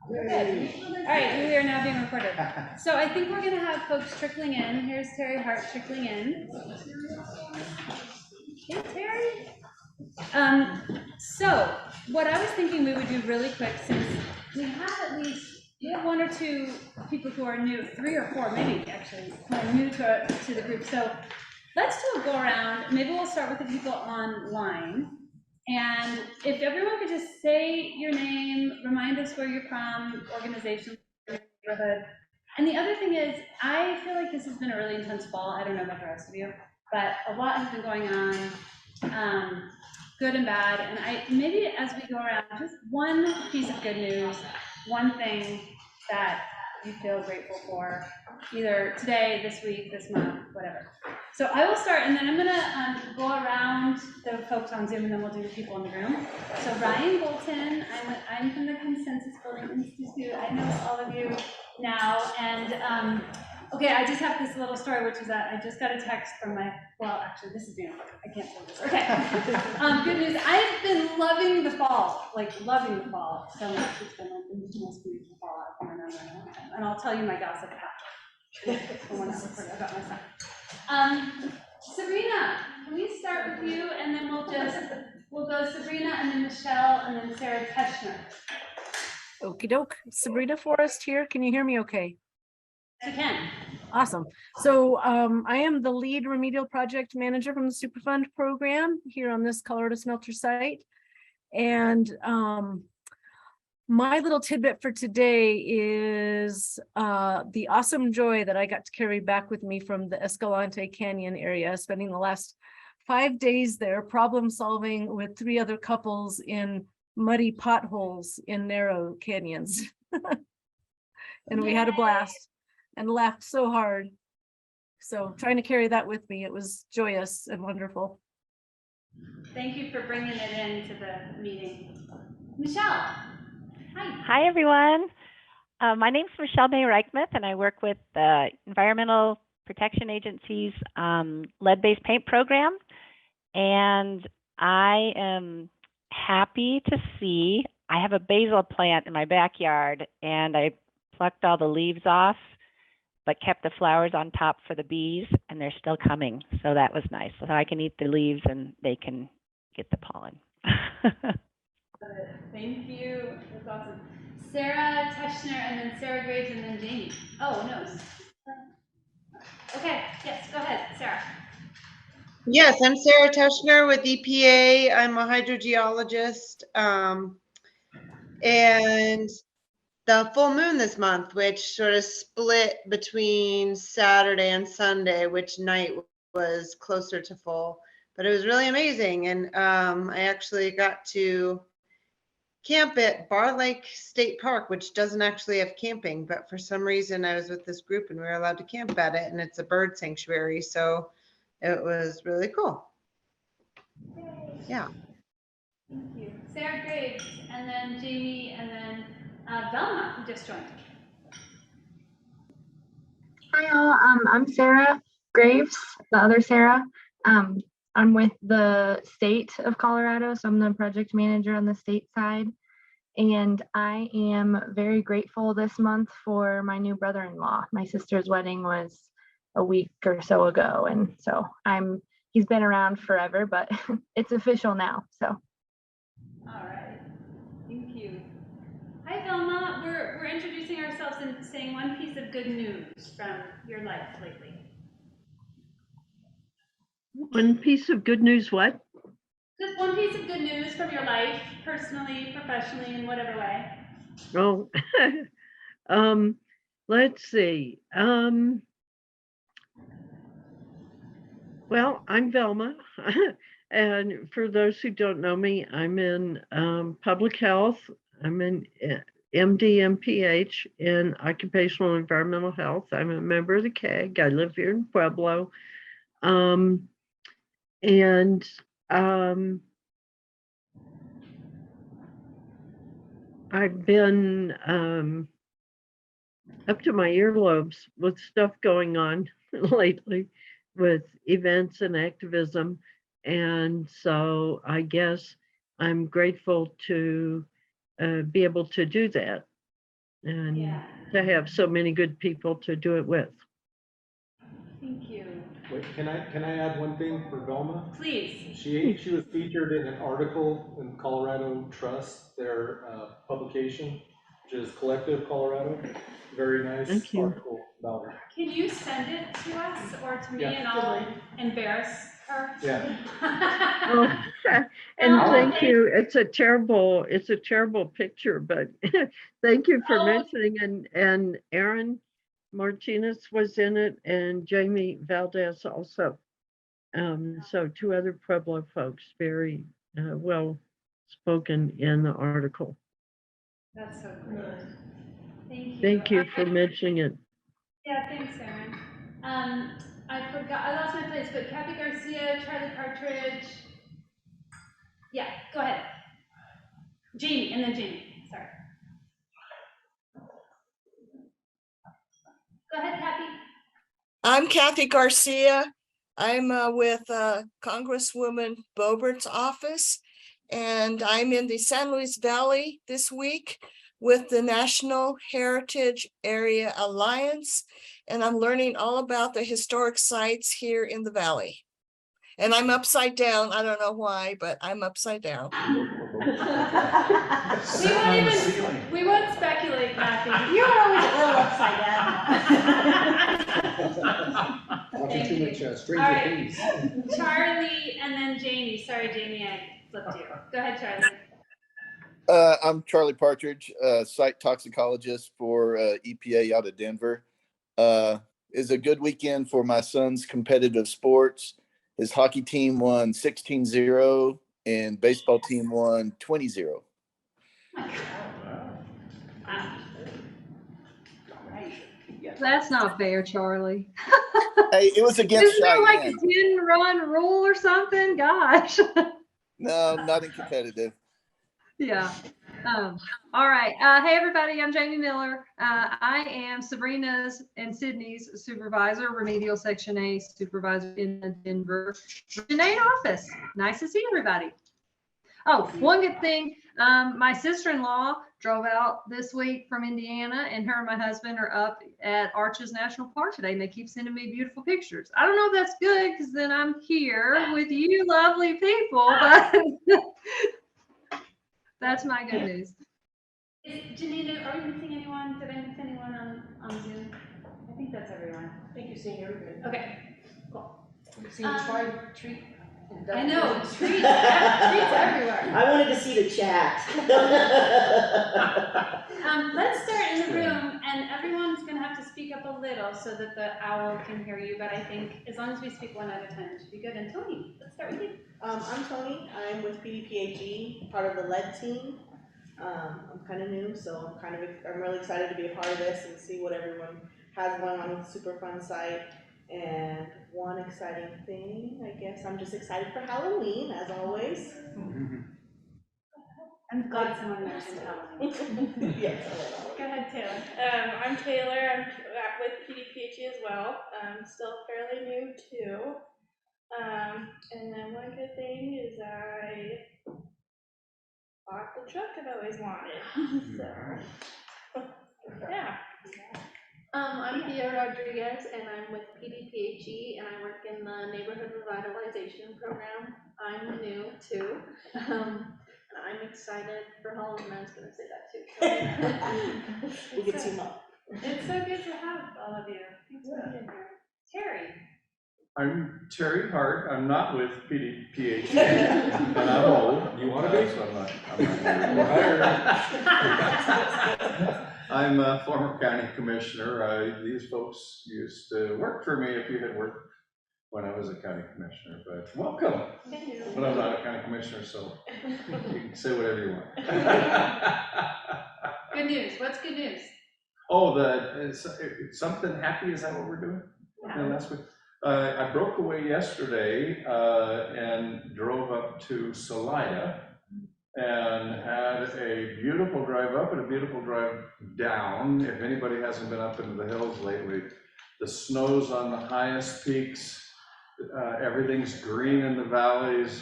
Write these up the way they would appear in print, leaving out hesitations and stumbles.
Good. All right, we are now being recorded. So I think we're going to have folks trickling in. Here's Terry Hart trickling in. Hey, Terry. So what I was thinking we would do really quick, since we have one or two people who are new, 3 or 4 maybe actually, who are new to the group. So let's do a go around. Maybe we'll start with the people online. And if everyone could just say your name, remind us where you're from, organization, neighborhood. And the other thing is, I feel like this has been a really intense fall. I don't know about the rest of you, but a lot has been going on, good and bad. And maybe as we go around, just one piece of good news, one thing that you feel grateful for, either today, this week, this month, whatever. So I will start, and then I'm gonna go around the folks on Zoom, and then we'll do the people in the room. So Ryan Bolton, I'm from the Consensus Building Institute. I know all of you now, and okay, I just have this little story, which is that I just got a text from well, actually, this is the end. I can't tell this. Okay. Good news. I've been loving the fall, like loving the fall so much. It's been like the most beautiful fall I can remember in a long time. And I'll tell you my gossip after. The one that was about my son. Sabrina, can we start with you, and then we'll go Sabrina, and then Michelle, and then Sarah Teschner. Okie doke. Sabrina Forrest here. Can you hear me okay? You can. Awesome. So I am the lead remedial project manager from the Superfund program here on this Colorado Smelter site. And my little tidbit for today is the awesome joy that I got to carry back with me from the Escalante Canyon area, spending the last 5 days there problem solving with 3 other couples in muddy potholes in narrow canyons. And we had a blast and laughed so hard. So trying to carry that with me, it was joyous and wonderful. Thank you for bringing it into the meeting. Michelle, hi. Hi, everyone. My name is Michelle May Reichmuth, and I work with the Environmental Protection Agency's lead-based paint program. And I am happy to see I have a basil plant in my backyard, and I plucked all the leaves off, but kept the flowers on top for the bees, and they're still coming. So that was nice. So I can eat the leaves and they can get the pollen. Thank you. That's awesome. Sarah Teschner, and then Sarah Graves, and then Jamie. Oh, no. Okay. Yes, go ahead, Sarah. Yes, I'm Sarah Teschner with EPA. I'm a hydrogeologist. And the full moon this month, which sort of split between Saturday and Sunday, which night was closer to full, but it was really amazing. And I actually got to camp at Bar Lake State Park, which doesn't actually have camping, but for some reason I was with this group and we were allowed to camp at it, and it's a bird sanctuary. So it was really cool. Yeah. Thank you. Sarah Graves, and then Jamie, and then Velma, who just joined. Hi all, I'm Sarah Graves, the other Sarah. I'm with the state of Colorado, so I'm the project manager on the state side. And I am very grateful this month for my new brother-in-law. My sister's wedding was a week or so ago, and so he's been around forever, but it's official now. So. All right. Thank you. Hi, Velma. We're introducing ourselves and saying one piece of good news from your life lately. One piece of good news, what? Just one piece of good news from your life, personally, professionally, in whatever way. Oh, let's see. Well, I'm Velma. And for those who don't know me, I'm in public health. I'm in MD, MPH in occupational environmental health. I'm a member of the CAG. I live here in Pueblo. I've been up to my earlobes with stuff going on lately with events and activism. And so I guess I'm grateful to be able to do that. and Yeah. to have so many good people to do it with. Thank you. Wait, can I add one thing for Velma? Please. She was featured in an article in Colorado Trust, their publication, which is Collective Colorado. Very nice Thank you. article about her. Can you send it to us or to me Yeah. and I'll embarrass her? Yeah. Oh, and thank you. It's a terrible picture, but thank you for mentioning. And Aaron Martinez was in it, and Jamie Valdez also. So two other Pueblo folks, very well spoken in the article. That's so cool. Thank you. Thank you for mentioning it. Yeah, thanks, Aaron. I lost my place, but Kathy Garcia, Charlie Partridge. Yeah, go ahead. Jamie, and then Jamie, sorry. Go ahead, Kathy. I'm Kathy Garcia. I'm with Congresswoman Boebert's office, and I'm in the San Luis Valley this week with the National Heritage Area Alliance, and I'm learning all about the historic sites here in the valley. And I'm upside down. I don't know why, but I'm upside down. We won't speculate, Kathy. You're always a little upside down. Watching too much Stranger All right. Things. Charlie and then Jamie. Sorry, Jamie, I flipped you. Go ahead, Charlie. I'm Charlie Partridge, site toxicologist for EPA out of Denver. It's a good weekend for my son's competitive sports. His hockey team won 16-0 and baseball team won 20-0. That's not fair, Charlie. Hey, it was against Isn't there like a Cheyenne. 10-run rule or something? Gosh. No, not in competitive. Yeah. All right. Hey, everybody. I'm Jamie Miller. I am Sabrina's and Sydney's supervisor, remedial section A supervisor in the Denver Reunión office. Nice to see everybody. Oh, one good thing. My sister-in-law drove out this week from Indiana, and her and my husband are up at Arches National Park today, and they keep sending me beautiful pictures. I don't know if that's good because then I'm here with you lovely people, but that's my good news. Janina, are we missing anyone? Did I miss anyone on Zoom? I think that's everyone. I think you're seeing everybody. Okay, cool. You're seeing the treat. I know, treats everywhere. I wanted to see the chat. Let's start in the room, and everyone's gonna have to speak up a little so that the owl can hear you, but I think as long as we speak one at a time, it should be good. And Tony, let's start with you. I'm Tony. I'm with PDPAG, part of the lead team. I'm kind of new, so I'm really excited to be a part of this and see what everyone has going on with the Superfund site. And one exciting thing, I guess, I'm just excited for Halloween, as always. I'm glad someone mentioned Halloween. Yes. Go ahead, Taylor. I'm Taylor. I'm with PDPHE as well. I'm still fairly new too. And then one good thing is I bought the truck I've always wanted. So, yeah. I'm Pia Rodriguez, and I'm with PDPHE, and I work in the Neighborhood Revitalization Program. I'm new too. I'm excited for Halloween. I was going to say that too. We can team up. It's so good to have all of you. Thanks for being here. Terry. I'm Terry Hart. I'm not with PDPHE, and I'm old. You want to be? So I'm a former county commissioner. These folks used to work for me if you had worked when I was a county commissioner, but welcome. Thank you. But I'm not a county commissioner, so you can say whatever you want. Good news. What's good news? Oh, something happy, is that what we're doing? Yeah. No, that's what. I broke away yesterday and drove up to Salida and had a beautiful drive up and a beautiful drive down. If anybody hasn't been up into the hills lately, the snow's on the highest peaks, everything's green in the valleys,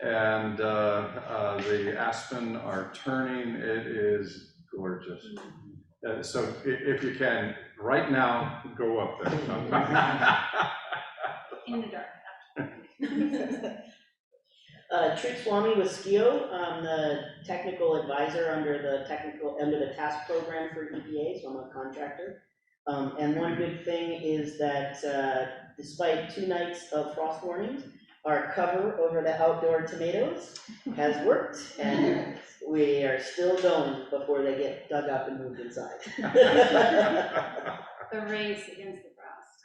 and the aspen are turning. It is gorgeous. So if you can, right now, go up there. In the dark. Trick Swami with SKIO. I'm the technical advisor under the task program for EPA, so I'm a contractor. And one good thing is that despite 2 nights of frost warnings, our cover over the outdoor tomatoes has worked, and we are still going before they get dug up and moved inside. The race against the frost.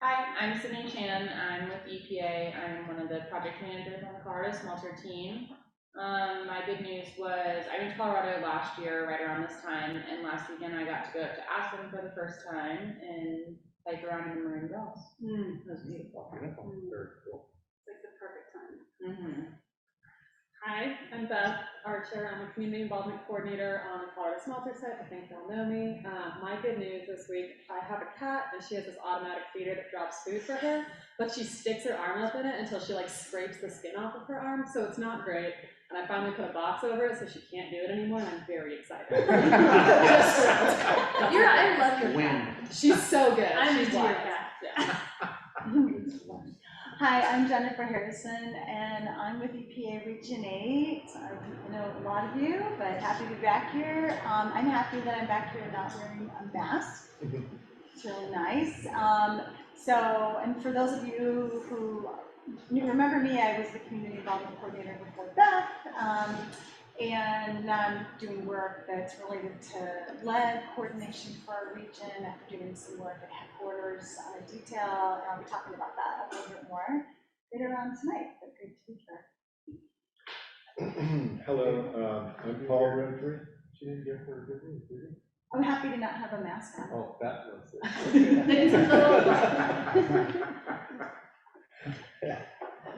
Hi, I'm Sydney Chan. I'm with EPA. I'm one of the project managers on the Colorado Smelter team. My good news was I went to Colorado last year, right around this time, and last weekend I got to go up to Aspen for the first time and hike around in the marine gulls. It was beautiful. Beautiful. Very cool. It's like the perfect time. Hi, I'm Beth Archer. I'm a community involvement coordinator on the Colorado Smelter site. I think y'all know me. My good news this week, I have a cat and she has this automatic feeder that drops food for her, but she sticks her arm up in it until she like scrapes the skin off of her arm, so it's not great. And I finally put a box over it so she can't do it anymore, and I'm very excited. I love your cat. She's so good. I'm She's into your wild. cat. Yeah. Hi, I'm Jennifer Harrison, and I'm with EPA Region 8. I know a lot of you, but happy to be back here. I'm happy that I'm back here not wearing a mask. It's really nice. And for those of you who remember me, I was the community involvement coordinator before Beth, and I'm doing work that's related to lead coordination for our region after doing some work at headquarters on a detail, and I'll be talking about that a little bit more later on tonight, but great to be here. Hello, I'm Paul Renfrey. She didn't give her a good news, did you? I'm happy to not have a mask on. Oh, that was it.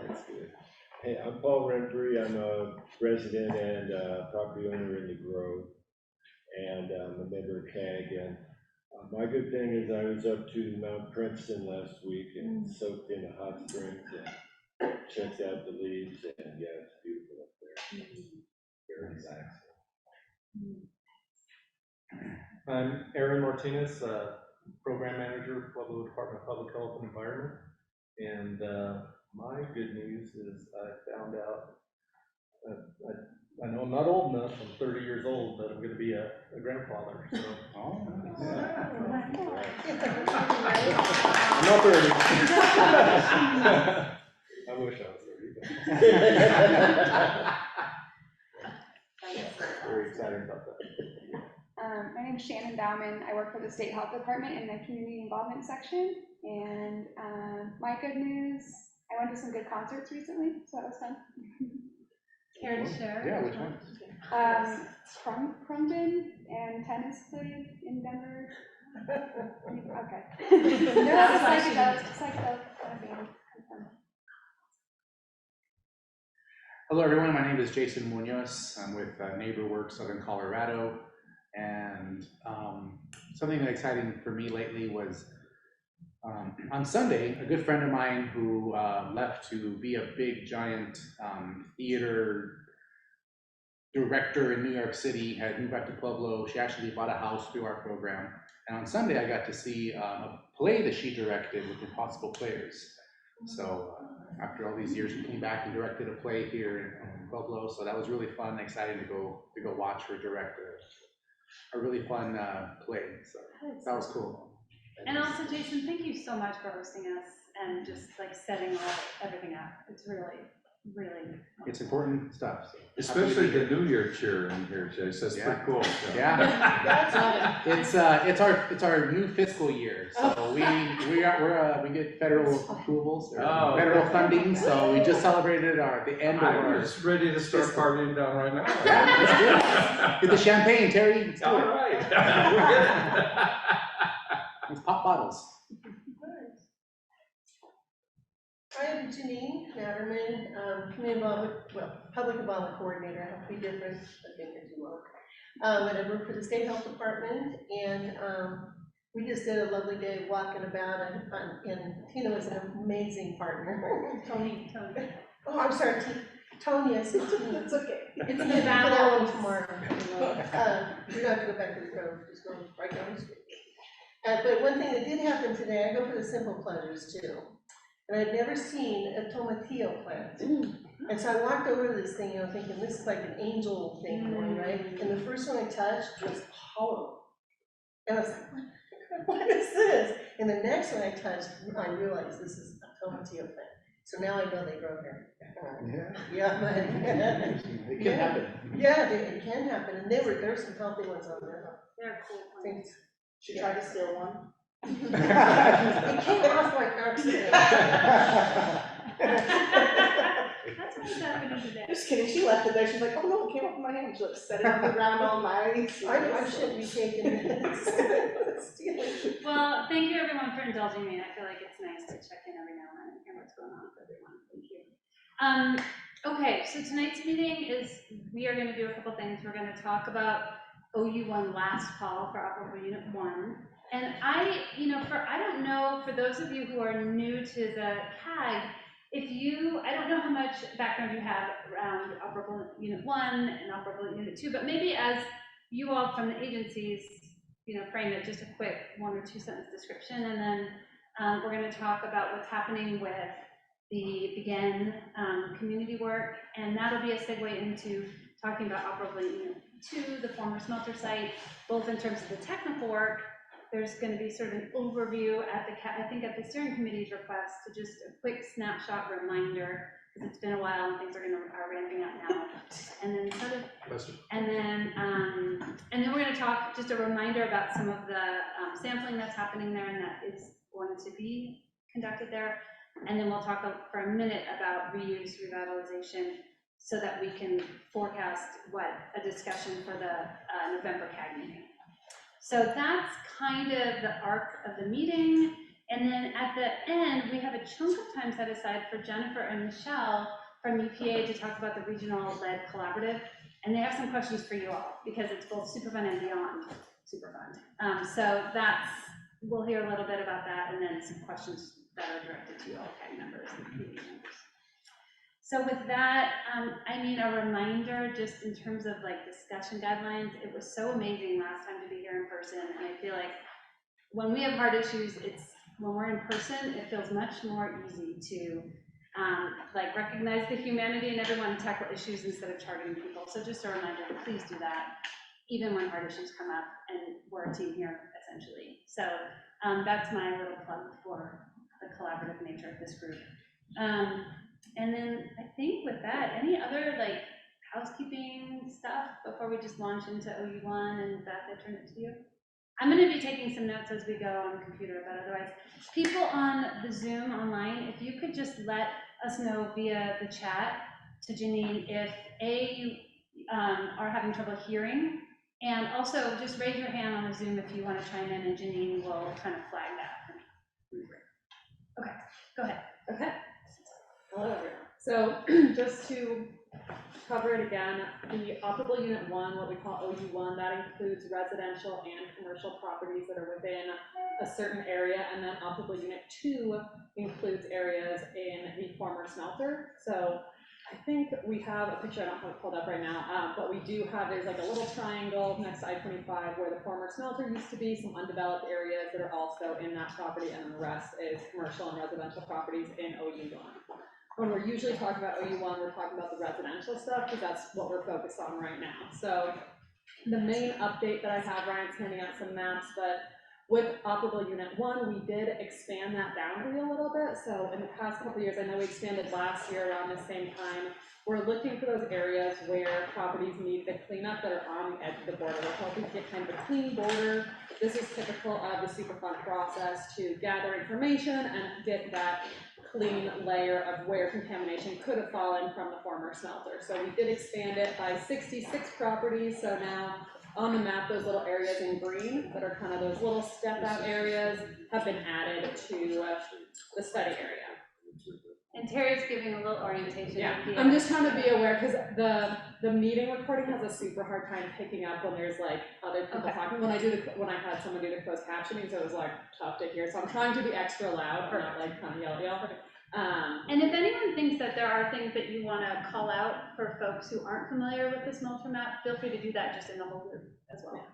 That's good. Hey, I'm Paul Renfrey. I'm a resident and property owner in the Grove, and I'm a member of CAG. And my good thing is I was up to Mount Princeton last week and soaked in the hot springs and checked out the leaves, and yeah, it's beautiful up there. Very relaxing. I'm Aaron Martinez, Program Manager, Pueblo Department of Public Health and Environment. And my good news is I found out, I know I'm not old enough, I'm 30 years old, but I'm going to be a grandfather. So. I'm not 30. I wish I was 30. Very excited about that. My name is Shannon Bauman. I work for the State Health Department in the Community Involvement section. And my good news, I went to some good concerts recently, so that was fun. Care to share? Yeah, which one? Crumbin and Tennis played in Denver. Okay. No, psychedelic kind of band. Hello, everyone. My name is Jason Munoz. I'm with NeighborWorks Southern Colorado. And something exciting for me lately was on Sunday, a good friend of mine who left to be a big, giant theater director in New York City had moved back to Pueblo. She actually bought a house through our program. And on Sunday, I got to see a play that she directed with Impossible Players. So after all these years, she came back and directed a play here in Pueblo. So that was really fun and exciting to go watch her direct a really fun play. So that was cool. And also, Jason, thank you so much for hosting us and just like setting everything up. It's really, really fun. It's important stuff. So. Especially the New Year cheer in here, Jace. That's pretty cool. So. Yeah. It's our new fiscal year, so we get federal approvals, federal funding. So we just celebrated the end of our. I'm just ready to start partying down right now. Yeah, let's do it. Get the champagne, Terry. Let's do All it. right. Let's pop bottles. I'm Janine Natterman, community involvement, public involvement coordinator. I have to be different. I've been here too long. But I work for the State Health Department, and we just did a lovely day walking about, and Tina was an amazing partner. Tony. Oh, I'm sorry, Tony. I said Tina. It's okay. It's the battle tomorrow. You don't have to go back to the Grove, just go right down the street. But one thing that did happen today, I go for the simple pleasures too. And I'd never seen a tomatillo plant. And so I walked over to this thing, you know, thinking this is like an angel thing going, right? And the first one I touched was hollow. And I was like, what is this? And the next one I touched, I realized this is a tomatillo plant. So now I know they grow here. Yeah, but It can happen. yeah, it can happen. And there's some healthy ones on there. They're cool plants. She tried to steal one. It came off like accident. That's what's happening today. Just kidding, she left it there, she's like, oh no, it came off my hand, she like set it on the ground all nice. I shouldn't be taking it. Well, thank you everyone for indulging me. I feel like it's nice to check in every now and then and hear what's going on with everyone. Thank you. Okay, so tonight's meeting is, we are going to do a couple things. We're going to talk about OU1 last call for Operable Unit 1. And I don't know, for those of you who are new to the CAG, I don't know how much background you have around Operable Unit 1 and Operable Unit 2, but maybe as you all from the agencies, frame it, just a quick 1 or 2 sentence description, and then we're going to talk about what's happening with the Begin community work, and that'll be a segue into talking about Operable Unit 2, the former smelter site, both in terms of the technical work. There's going to be sort of an overview at the steering committee's request, to just a quick snapshot reminder, because it's been a while and things are ramping up now. And then and then we're going to talk, just a reminder about some of the sampling that's happening there and that is going to be conducted there. And then we'll talk for a minute about reuse, revitalization, so that we can forecast a discussion for the November CAG meeting. So that's kind of the arc of the meeting. And then at the end, we have a chunk of time set aside for Jennifer and Michelle from EPA to talk about the regional lead collaborative. And they have some questions for you all, because it's both Superfund and beyond Superfund. So we'll hear a little bit about that, and then some questions that are directed to all CAG members and community members. So with that, a reminder just in terms of discussion guidelines, it was so amazing last time to be here in person, and I feel like when we have hard issues, when we're in person, it feels much more easy to recognize the humanity in everyone and tackle issues instead of targeting people. So just a reminder, please do that, even when hard issues come up, and we're a team here, essentially. So that's my little plug for the collaborative nature of this group. And then I think with that, any other housekeeping stuff before we just launch into OU1, and Beth, I turn it to you? I'm going to be taking some notes as we go on the computer, but otherwise, people on the Zoom online, if you could just let us know via the chat to Janine if you are having trouble hearing, and also just raise your hand on the Zoom if you want to chime in, and Janine will kind of flag that for me. Okay, go ahead. Okay. Hello, everyone. So just to cover it again, the Operable Unit 1, what we call OU1, that includes residential and commercial properties that are within a certain area, and then Operable Unit 2 includes areas in the former smelter. So I think we have a picture, I don't have it pulled up right now, but we do have, there's a little triangle next to I-25 where the former smelter used to be, some undeveloped areas that are also in that property, and then the rest is commercial and residential properties in OU1. When we're usually talking about OU1, we're talking about the residential stuff, because that's what we're focused on right now. So the main update that I have, Ryan's handing out some maps, but with Operable Unit 1, we did expand that boundary a little bit. So in the past couple of years, I know we expanded last year around the same time. We're looking for those areas where properties need the cleanup that are on the edge of the border. We're hoping to get kind of a clean border. This is typical of the Superfund process, to gather information and get that clean layer of where contamination could have fallen from the former smelter. So we did expand it by 66 properties. So now on the map, those little areas in green that are kind of those little step out areas have been added to the study area. And Terry's giving a little orientation. Yeah, I'm just trying to be aware, because the meeting recording has a super hard time picking up when there's other people talking. When I had someone do the closed captioning, so it was tough to hear. So I'm trying to be extra loud, or not kind of yell at y'all. And if anyone thinks that there are things that you want to call out for folks who aren't familiar with the smelter map, feel free to do that just in the whole group as well.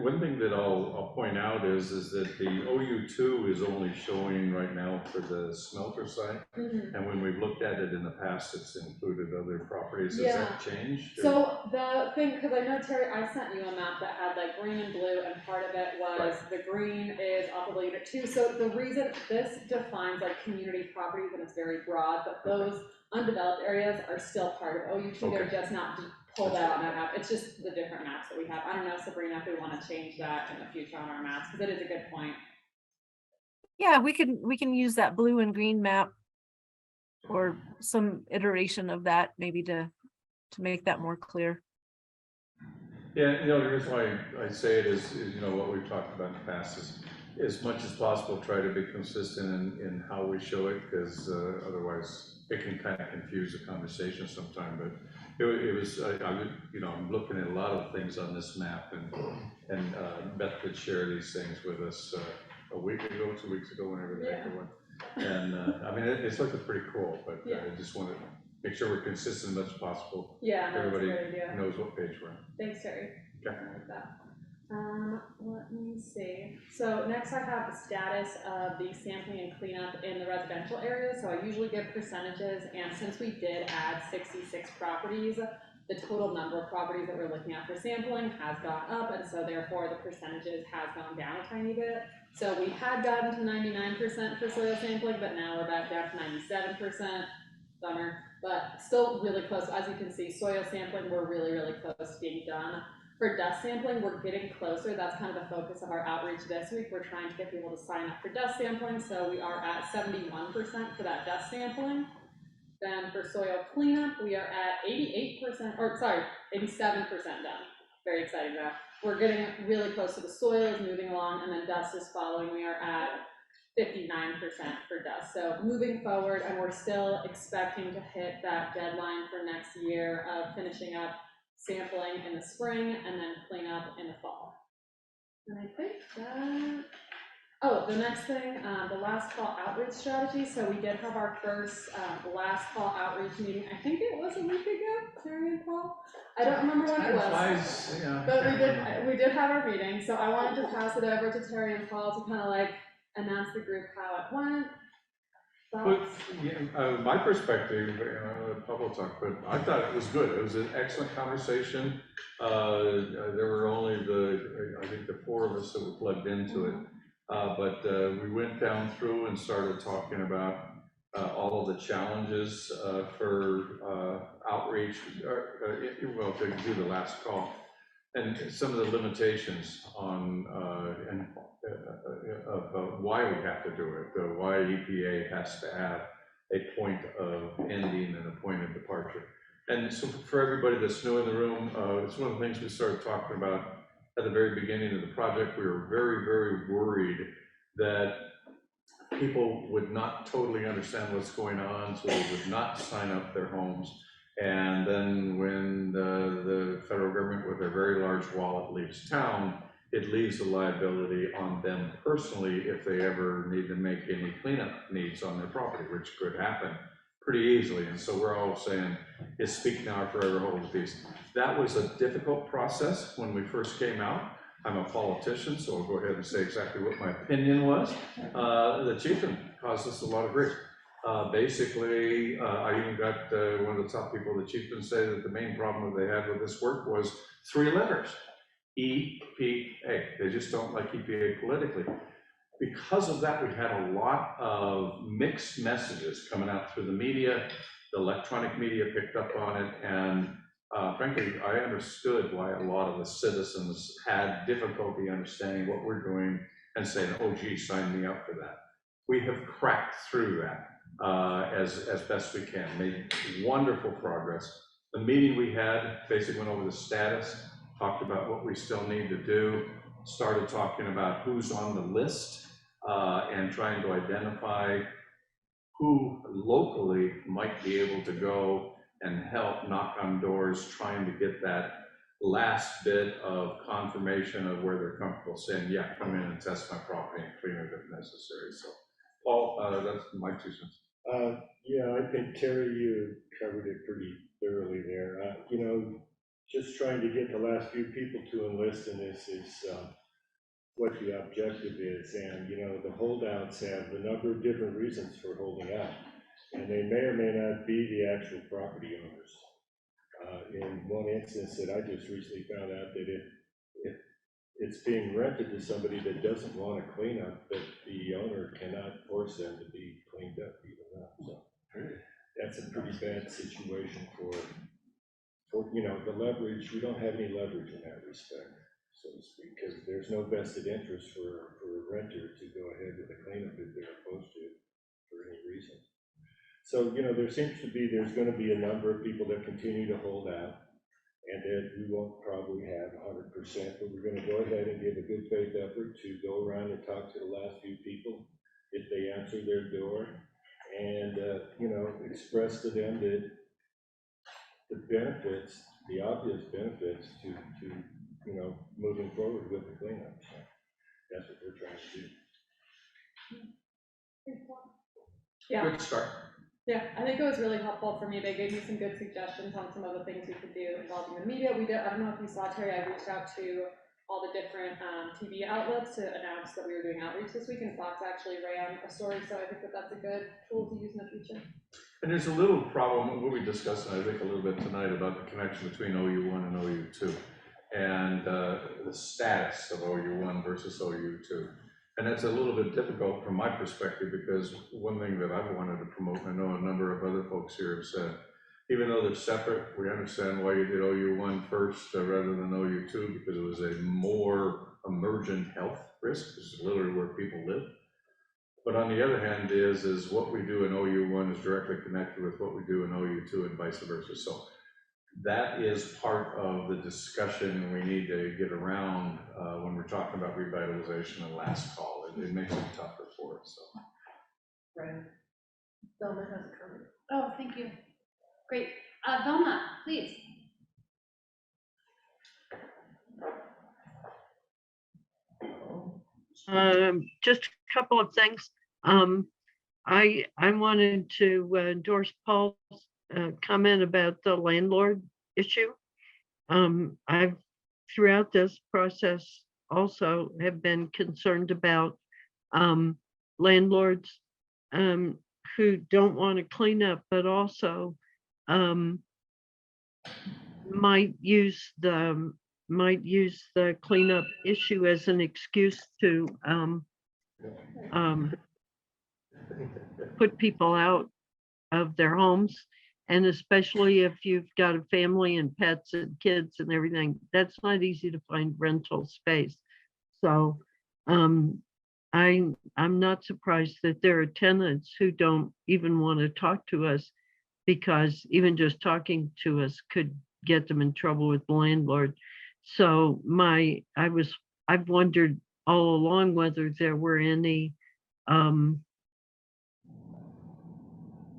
One thing that I'll point out is that the OU2 is only showing right now for the smelter site. And when we've looked at it in the past, it's included other properties. Has that changed? So the thing, because I know Terry, I sent you a map that had like green and blue, and part of it was the green is operable unit 2. So the reason this defines like community properties, and it's very broad, but those undeveloped areas are still part of OU2. They're just not pulled out on that map. It's just the different maps that we have. I don't know, Sabrina, if we want to change that in the future on our maps, because it is a good point. Yeah, we can use that blue and green map or some iteration of that maybe to make that more clear. Yeah, the reason why I say it is what we've talked about in the past is as much as possible try to be consistent in how we show it, because otherwise it can kind of confuse the conversation sometime. But it was I'm looking at a lot of things on this map, and Beth could share these things with us a week ago, 2 weeks ago, whenever the heck it was. And I mean, it's looking pretty cool, but I just want to make sure we're consistent as much as possible. Yeah, everybody knows what page we're on. Thanks, Terry. Okay. I like that. Let me see. So next I have the status of the sampling and cleanup in the residential area. So I usually give percentages, and since we did add 66 properties, the total number of properties that we're looking at for sampling has gone up, and so therefore the percentages has gone down a tiny bit. So we had gotten to 99% for soil sampling, but now we're back down to 97%. Bummer, but still really close. As you can see, soil sampling, we're really, really close to being done. For dust sampling, we're getting closer. That's kind of the focus of our outreach this week. We're trying to get people to sign up for dust sampling, so we are at 71% for that dust sampling. Then for soil cleanup, we are at 87% done. Very excited now. We're getting really close to the soil is moving along, and then dust is following. We are at 59% for dust. So moving forward, and we're still expecting to hit that deadline for next year of finishing up sampling in the spring and then clean up in the fall. And I think that, the next thing, the last call outreach strategy. So we did have our first last call outreach meeting. I think it was a week ago, Terry and Paul. I don't remember when it was, but we did have our meeting. So I wanted to pass it over to Terry and Paul to kind of like announce the group how it went. My perspective, Pablo talked, but I thought it was good. It was an excellent conversation. There were only I think the 4 of us that were plugged into it. But we went down through and started talking about all of the challenges for outreach, to do the last call, and some of the limitations on of why we have to do it, why EPA has to have a point of ending and a point of departure. And so for everybody that's new in the room, it's one of the things we started talking about at the very beginning of the project. We were very, very worried that people would not totally understand what's going on, so they would not sign up their homes. And then when the federal government with their very large wallet leaves town, it leaves the liability on them personally if they ever need to make any cleanup needs on their property, which could happen pretty easily. And so we're all saying, it's speak now or forever hold the peace. That was a difficult process when we first came out. I'm a politician, so I'll go ahead and say exactly what my opinion was. The chieftain caused us a lot of grief. Basically, I even got one of the top people, the chieftain, say that the main problem that they had with this work was 3 letters, EPA. They just don't like EPA politically. Because of that, we had a lot of mixed messages coming out through the media. The electronic media picked up on it, and frankly, I understood why a lot of the citizens had difficulty understanding what we're doing and saying, oh, gee, sign me up for that. We have cracked through that as best we can, made wonderful progress. The meeting we had basically went over the status, talked about what we still need to do, started talking about who's on the list and trying to identify who locally might be able to go and help knock on doors, trying to get that last bit of confirmation of where they're comfortable saying, yeah, come in and test my property and clean it if necessary. So Paul, that's my 2 cents. Yeah, I think Terry, you covered it pretty thoroughly there. You know, just trying to get the last few people to enlist in this is what the objective is. And, you know, the holdouts have a number of different reasons for holding out. And they may or may not be the actual property owners. In one instance that I just recently found out that it's being rented to somebody that doesn't want to clean up, but the owner cannot force them to be cleaned up even though. So that's a pretty bad situation for you know, the leverage. We don't have any leverage in that respect, so to speak, because there's no vested interest for a renter to go ahead with a cleanup if they're opposed to it for any reason. So, you know, there's going to be a number of people that continue to hold out, and that we won't probably have 100%, but we're going to go ahead and give a good faith effort to go around and talk to the last few people if they answer their door, and, you know, express to them that the benefits, the obvious benefits to you know, moving forward with the cleanup. So that's what we're trying to do. Yeah. Good start. Yeah, I think it was really helpful for me. They gave me some good suggestions on some of the things we could do involving the media. I don't know if you saw, Terry, I reached out to all the different TV outlets to announce that we were doing outreach this week, and Fox actually ran a story, so I think that that's a good tool to use in the future. And there's a little problem, what we discussed, I think, a little bit tonight about the connection between OU1 and OU2 and the status of OU1 versus OU2. And that's a little bit difficult from my perspective, because one thing that I've wanted to promote, and I know a number of other folks here have said, even though they're separate, we understand why you did OU1 first rather than OU2, because it was a more emergent health risk. This is literally where people live. But on the other hand is what we do in OU1 is directly connected with what we do in OU2 and vice versa. So that is part of the discussion we need to get around when we're talking about revitalization and last call. It makes it tougher for us. So. Right. Velma has a comment. Oh, thank you. Great. Velma, please. Just a couple of things. I wanted to endorse Paul's comment about the landlord issue. I've throughout this process also have been concerned about landlords who don't want to clean up, but also might use the cleanup issue as an excuse to put people out of their homes. And especially if you've got a family and pets and kids and everything, that's not easy to find rental space. So I'm not surprised that there are tenants who don't even want to talk to us, because even just talking to us could get them in trouble with the landlord. So I've wondered all along whether there were any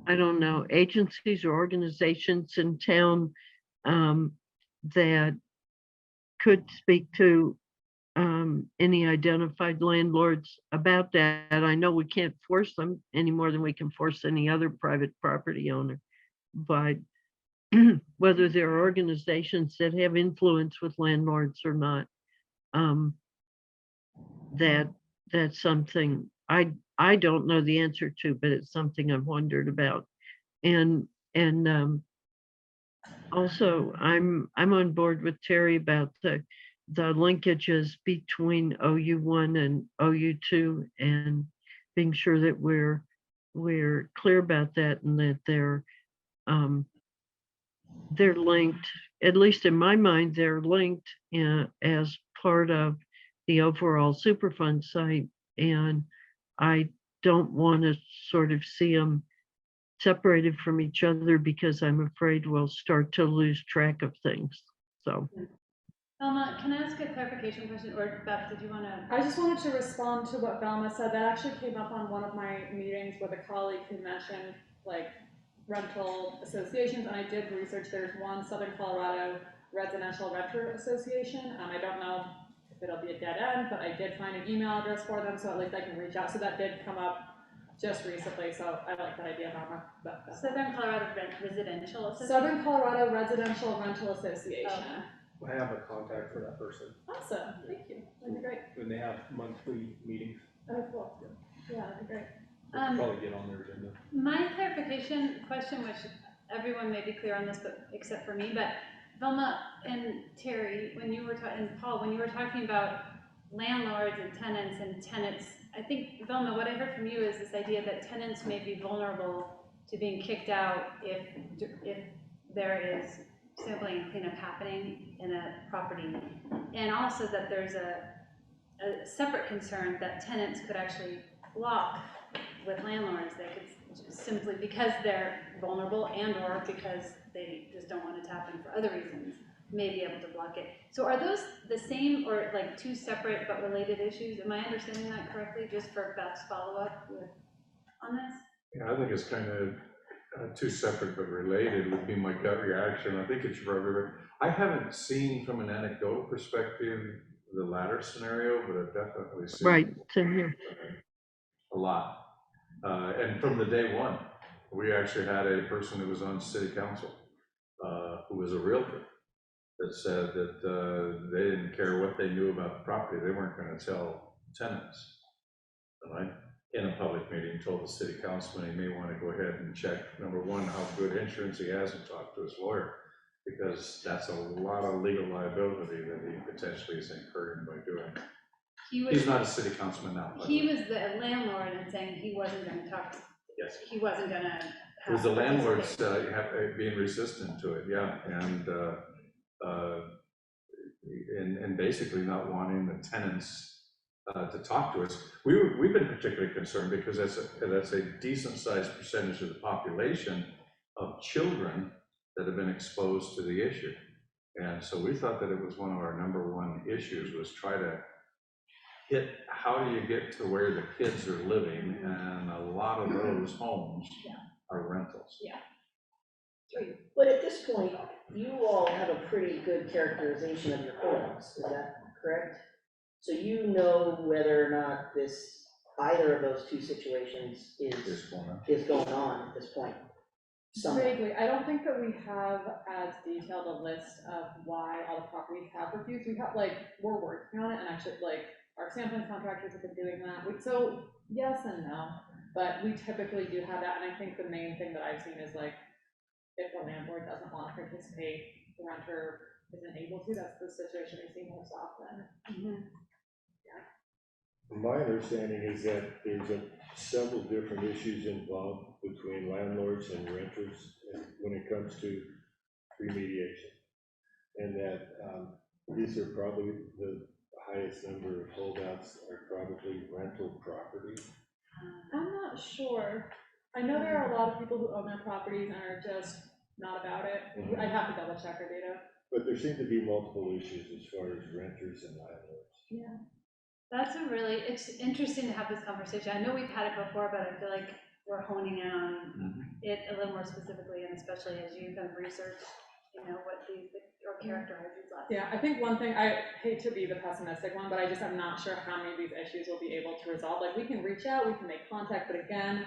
I don't know, agencies or organizations in town that could speak to any identified landlords about that. I know we can't force them any more than we can force any other private property owner, but whether there are organizations that have influence with landlords or not, that's something I don't know the answer to, but it's something I've wondered about. And also I'm on board with Terry about the linkages between OU1 and OU2, and being sure that we're clear about that, and that they're linked. At least in my mind, they're linked as part of the overall Superfund site, and I don't want to sort of see them separated from each other, because I'm afraid we'll start to lose track of things. So. Velma, can I ask a clarification question, or Beth, did you want to? I just wanted to respond to what Velma said. That actually came up on one of my meetings with a colleague who mentioned like rental associations, and I did research. There's one Southern Colorado Residential Renter Association. I don't know if it'll be a dead end, but I did find an email address for them, so at least I can reach out. So that did come up just recently, so I like that idea, Mama. Southern Colorado Residential Association. Southern Colorado Residential Rental Association. I have a contact for that person, Awesome, thank you, that'd be great. and they have monthly meetings. Oh, cool. Yeah, that'd be great. Probably get on their agenda. My clarification question, which everyone may be clear on this, but except for me, but Velma and Terry, when you were talking, and Paul, when you were talking about landlords and tenants, I think, Velma, what I heard from you is this idea that tenants may be vulnerable to being kicked out if there is sampling and cleanup happening in a property, and also that there's a separate concern that tenants could actually block with landlords. They could simply, because they're vulnerable and or because they just don't want it to happen for other reasons, may be able to block it. So are those the same or like two separate but related issues? Am I understanding that correctly? Just for Beth's follow-up on this? Yeah, I think it's kind of two separate but related would be my gut reaction. I think it's for everybody. I haven't seen from an anecdotal perspective the latter scenario, but I've definitely seen Right, same here. a lot. And from the day one, we actually had a person who was on city council who was a realtor that said that they didn't care what they knew about the property. They weren't going to tell tenants. And I, in a public meeting, told the city councilman he may want to go ahead and check, number one, how good insurance he has and talk to his lawyer, because that's a lot of legal liability that he potentially is incurring by doing it. He's not a city councilman now. He was the landlord and saying he wasn't going to talk. Yes. He wasn't going to. It was the landlords being resistant to it, yeah, and basically not wanting the tenants to talk to us. We've been particularly concerned because that's a decent sized percentage of the population of children that have been exposed to the issue. And so we thought that it was one of our number one issues, was try to hit how do you get to where the kids are living, and a lot of those homes are rentals. Yeah. But at this point, you all have a pretty good characterization of your homes, is that correct? So you know whether or not either of those two situations is going on at this point. Vaguely, I don't think that we have as detailed a list of why all the properties have refused. We have, we're working on it, and actually, our sampling contractors have been doing that. So yes and no, but we typically do have that, and I think the main thing that I've seen is if the landlord doesn't want to participate, the renter isn't able to. That's the situation we see most often. Mm-hmm. My understanding is that there's several different issues involved between landlords and renters when it comes to remediation, and that these are probably the highest number of holdouts are probably rental property. I'm not sure. I know there are a lot of people who own their properties and are just not about it. Mm-hmm. I'd have to double check our data. But there seem to be multiple issues as far as renters and landlords. Yeah. It's interesting to have this conversation. I know we've had it before, but I feel like we're honing in on it a little more specifically, and especially as you kind of research, what these or characterize these lots. Yeah, I think one thing, I hate to be the pessimistic one, but I'm not sure how many of these issues will be able to resolve. We can reach out, we can make contact, but again,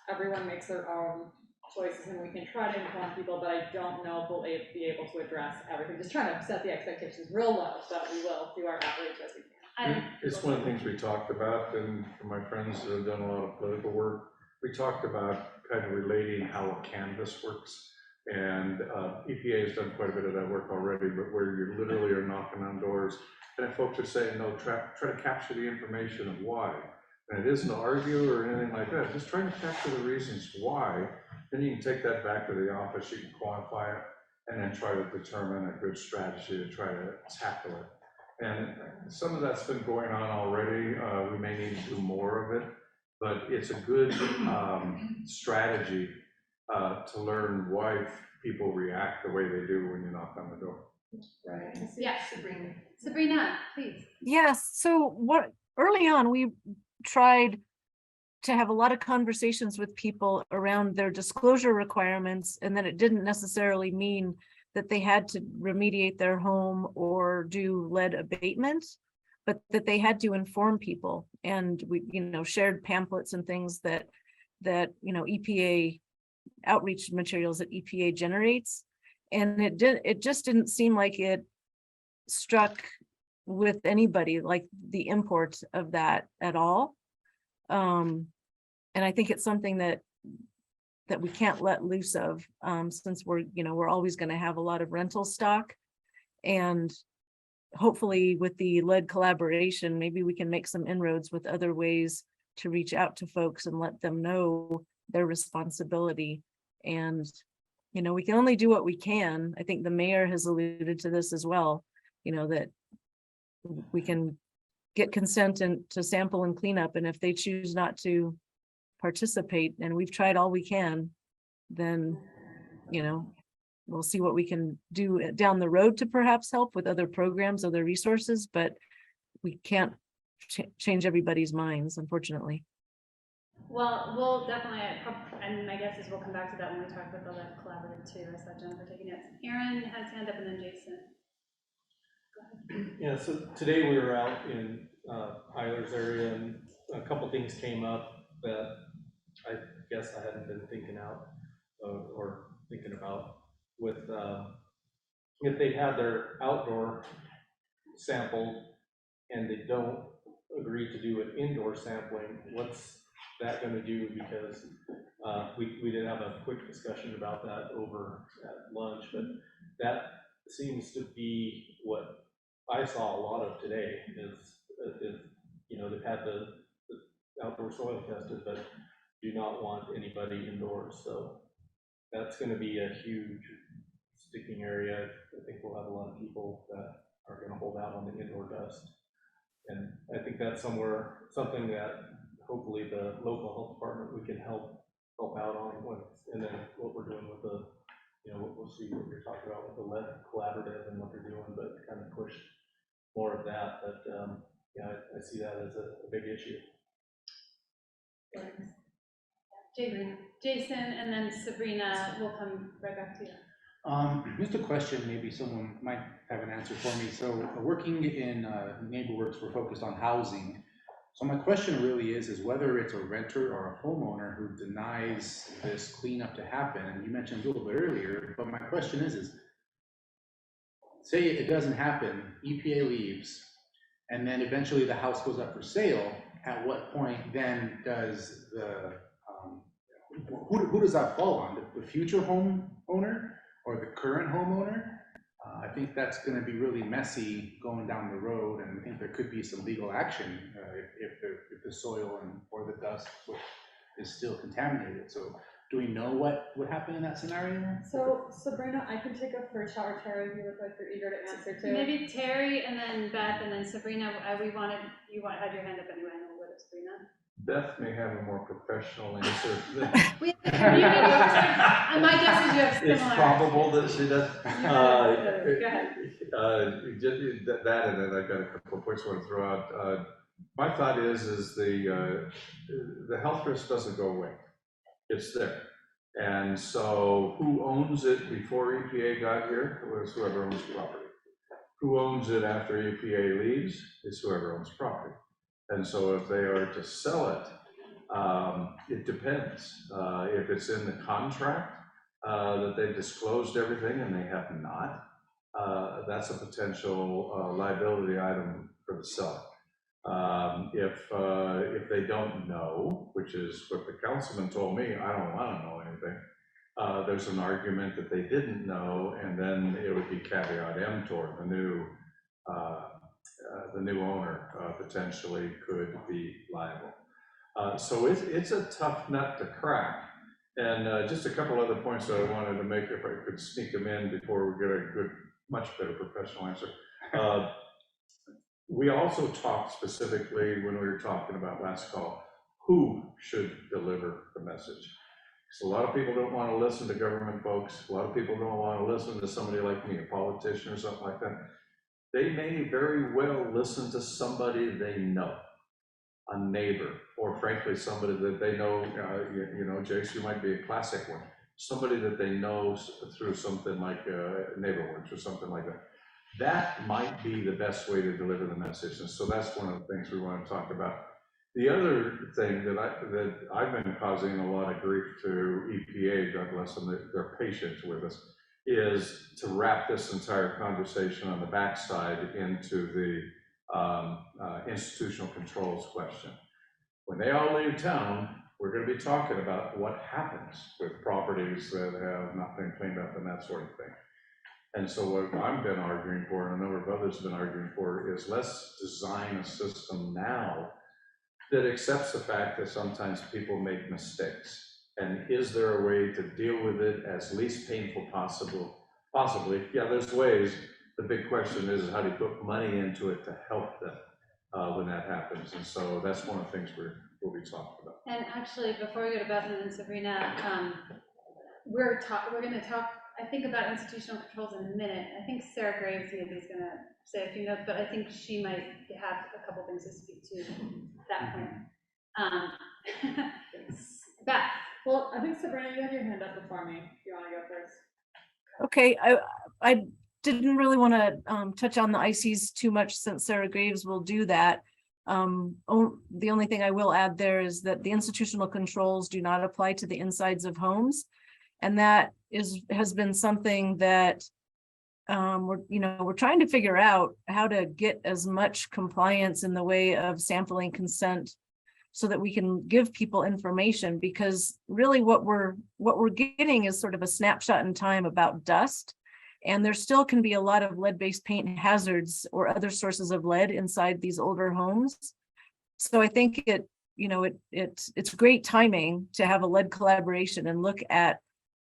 everyone makes their own choices, and we can try to inform people, but I don't know if we'll be able to address everything. Just trying to set the expectations real low, but we will do our outreach as we can. It's one of the things we talked about, and for my friends that have done a lot of political work, we talked about kind of relating how a canvas works. And EPA has done quite a bit of that work already, but where you literally are knocking on doors, and if folks are saying, no, try to capture the information of why. And it isn't to argue or anything like that, just trying to capture the reasons why. Then you can take that back to the office, you can quantify it, and then try to determine a good strategy to try to tackle it. And some of that's been going on already. We may need to do more of it, but it's a good strategy to learn why people react the way they do when you knock on the door. Right. Yeah, Sabrina, please. Yes. So early on, we tried to have a lot of conversations with people around their disclosure requirements, and that it didn't necessarily mean that they had to remediate their home or do lead abatement, but that they had to inform people. And we, shared pamphlets and things that that, EPA outreach materials that EPA generates. And it just didn't seem like it struck with anybody, like the import of that at all. And I think it's something that we can't let loose of, since we're always going to have a lot of rental stock. And hopefully with the lead collaboration, maybe we can make some inroads with other ways to reach out to folks and let them know their responsibility. And, we can only do what we can. I think the mayor has alluded to this as well, that we can get consent and to sample and clean up. And if they choose not to participate, and we've tried all we can, then, we'll see what we can do down the road to perhaps help with other programs, other resources, but we can't change everybody's minds, unfortunately. Well, we'll definitely, and my guess is we'll come back to that when we talk about the lead collaborative too. I saw Jennifer taking notes. Aaron has hand up and then Jason. Go ahead. Yeah, so today we were out in Eiler's area and a couple things came up that I guess I hadn't been thinking out or thinking about with if they had their outdoor sampled and they don't agree to do an indoor sampling, what's that going to do? Because we did have a quick discussion about that over at lunch, but that seems to be what I saw a lot of today is they've had the outdoor soil tested, but do not want anybody indoors. So that's going to be a huge sticking area. I think we'll have a lot of people that are going to hold out on the indoor dust. And I think that's something that hopefully the local health department, we can help out on. And then what we're doing with the, we'll see what you're talking about with the lead collaborative and what they're doing, but kind of push more of that. But yeah, I see that as a big issue. Jason, and then Sabrina, will come right back to you. Just a question, maybe someone might have an answer for me. So working in NeighborWorks, we're focused on housing. So my question really is whether it's a renter or a homeowner who denies this cleanup to happen. And you mentioned a little bit earlier, but my question is say it doesn't happen, EPA leaves, and then eventually the house goes up for sale. At what point then does who does that fall on? The future homeowner or the current homeowner? I think that's going to be really messy going down the road, and I think there could be some legal action if the soil or the dust is still contaminated. So do we know what would happen in that scenario? So Sabrina, I can take a first shot, or Terry, you look like you're eager to answer too. Maybe Terry and then Beth and then Sabrina. You had your hand up anyway. I know what Sabrina. Beth may have a more professional answer. My guess is you have similar. It's probable that she does. Go ahead. That, and then I've got a couple of points I want to throw out. My thought is the health risk doesn't go away. It's there. And so who owns it before EPA got here? It was whoever owns property. Who owns it after EPA leaves? Is whoever owns property. And so if they are to sell it, it depends. If it's in the contract that they've disclosed everything and they have not, that's a potential liability item for the seller. If they don't know, which is what the councilman told me, I don't want to know anything. There's an argument that they didn't know, and then it would be caveat emptor. The new owner potentially could be liable. So it's a tough nut to crack. And just a couple other points that I wanted to make, if I could sneak them in before we get a good, much better professional answer. We also talked specifically when we were talking about last call, who should deliver the message. So a lot of people don't want to listen to government folks. A lot of people don't want to listen to somebody like me, a politician or something like that. They may very well listen to somebody they know, a neighbor, or frankly, somebody that they know, Jace, you might be a classic one, somebody that they know through something like NeighborWorks or something like that. That might be the best way to deliver the message. And so that's one of the things we want to talk about. The other thing that I've been causing a lot of grief to EPA, God bless them, their patience with us, is to wrap this entire conversation on the backside into the institutional controls question. When they all leave town, we're going to be talking about what happens with properties that have not been cleaned up and that sort of thing. And so what I've been arguing for, and a number of others have been arguing for, is let's design a system now that accepts the fact that sometimes people make mistakes. And is there a way to deal with it as least painful possibly? Yeah, there's ways. The big question is how do you put money into it to help them when that happens? And so that's one of the things we'll be talking about. And actually, before we go to Beth and then Sabrina, we're going to talk, I think, about institutional controls in a minute. I think Sarah Graves maybe is going to say a few notes, but I think she might have a couple things to speak to that point. Beth. Well, I think Sabrina, you had your hand up before me. If you want to go first. Okay, I didn't really want to touch on the ICs too much since Sarah Graves will do that. The only thing I will add there is that the institutional controls do not apply to the insides of homes. And that has been something that we're trying to figure out how to get as much compliance in the way of sampling consent so that we can give people information, because really what we're getting is sort of a snapshot in time about dust. And there still can be a lot of lead-based paint hazards or other sources of lead inside these older homes. So I think it's great timing to have a lead collaboration and look at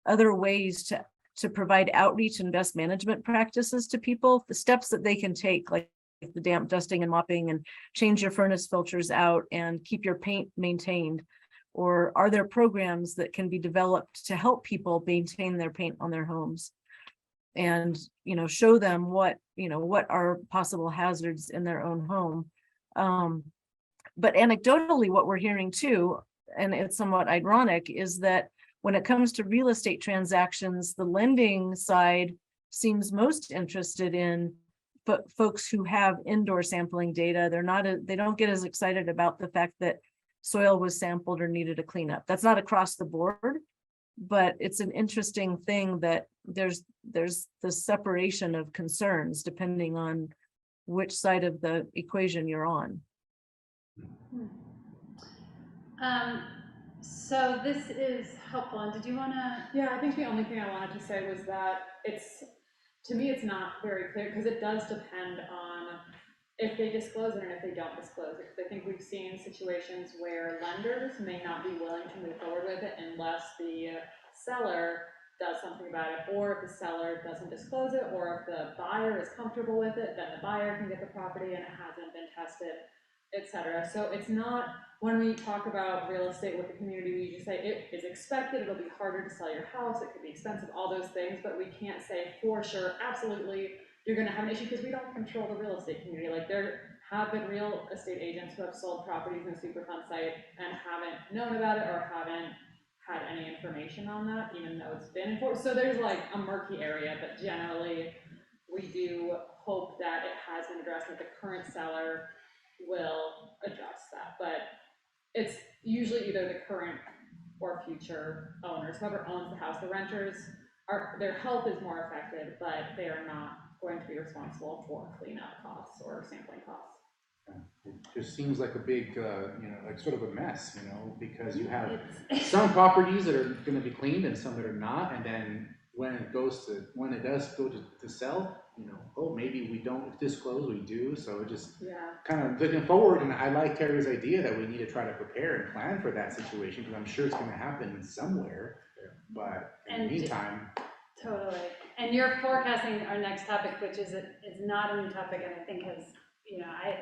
other ways to provide outreach and best management practices to people, the steps that they can take, like the damp dusting and mopping, and change your furnace filters out and keep your paint maintained. Or are there programs that can be developed to help people maintain their paint on their homes? And show them what are possible hazards in their own home. But anecdotally, what we're hearing too, and it's somewhat ironic, is that when it comes to real estate transactions, the lending side seems most interested in folks who have indoor sampling data. They don't get as excited about the fact that soil was sampled or needed a cleanup. That's not across the board, but it's an interesting thing that there's the separation of concerns depending on which side of the equation you're on. So this is helpful. And did you want to? Yeah, I think the only thing I wanted to say was that to me, it's not very clear, because it does depend on if they disclose it and if they don't disclose it. Because I think we've seen situations where lenders may not be willing to move forward with it unless the seller does something about it, or if the seller doesn't disclose it, or if the buyer is comfortable with it, then the buyer can get the property and it hasn't been tested, etc. So it's not, when we talk about real estate with the community, we just say it is expected, it'll be harder to sell your house, it could be expensive, all those things, but we can't say for sure, absolutely, you're going to have an issue, because we don't control the real estate community. Like, there have been real estate agents who have sold properties in a Superfund site and haven't known about it or haven't had any information on that, even though it's been enforced. So there's like a murky area, but generally we do hope that it has been addressed, that the current seller will address that. But it's usually either the current or future owners, whoever owns the house. The renters their health is more affected, but they are not going to be responsible for cleanup costs or sampling costs. It just seems like a big, like sort of a mess, because you have some properties that are going to be cleaned and some that are not, and then when it does go to sell, maybe we don't disclose, we do. So it just kind of looking forward, and I like Terry's idea that we need to try to prepare and plan for that situation, because I'm sure it's going to happen somewhere. But in the meantime, totally. And you're forecasting our next topic, which is not a new topic, and I think has.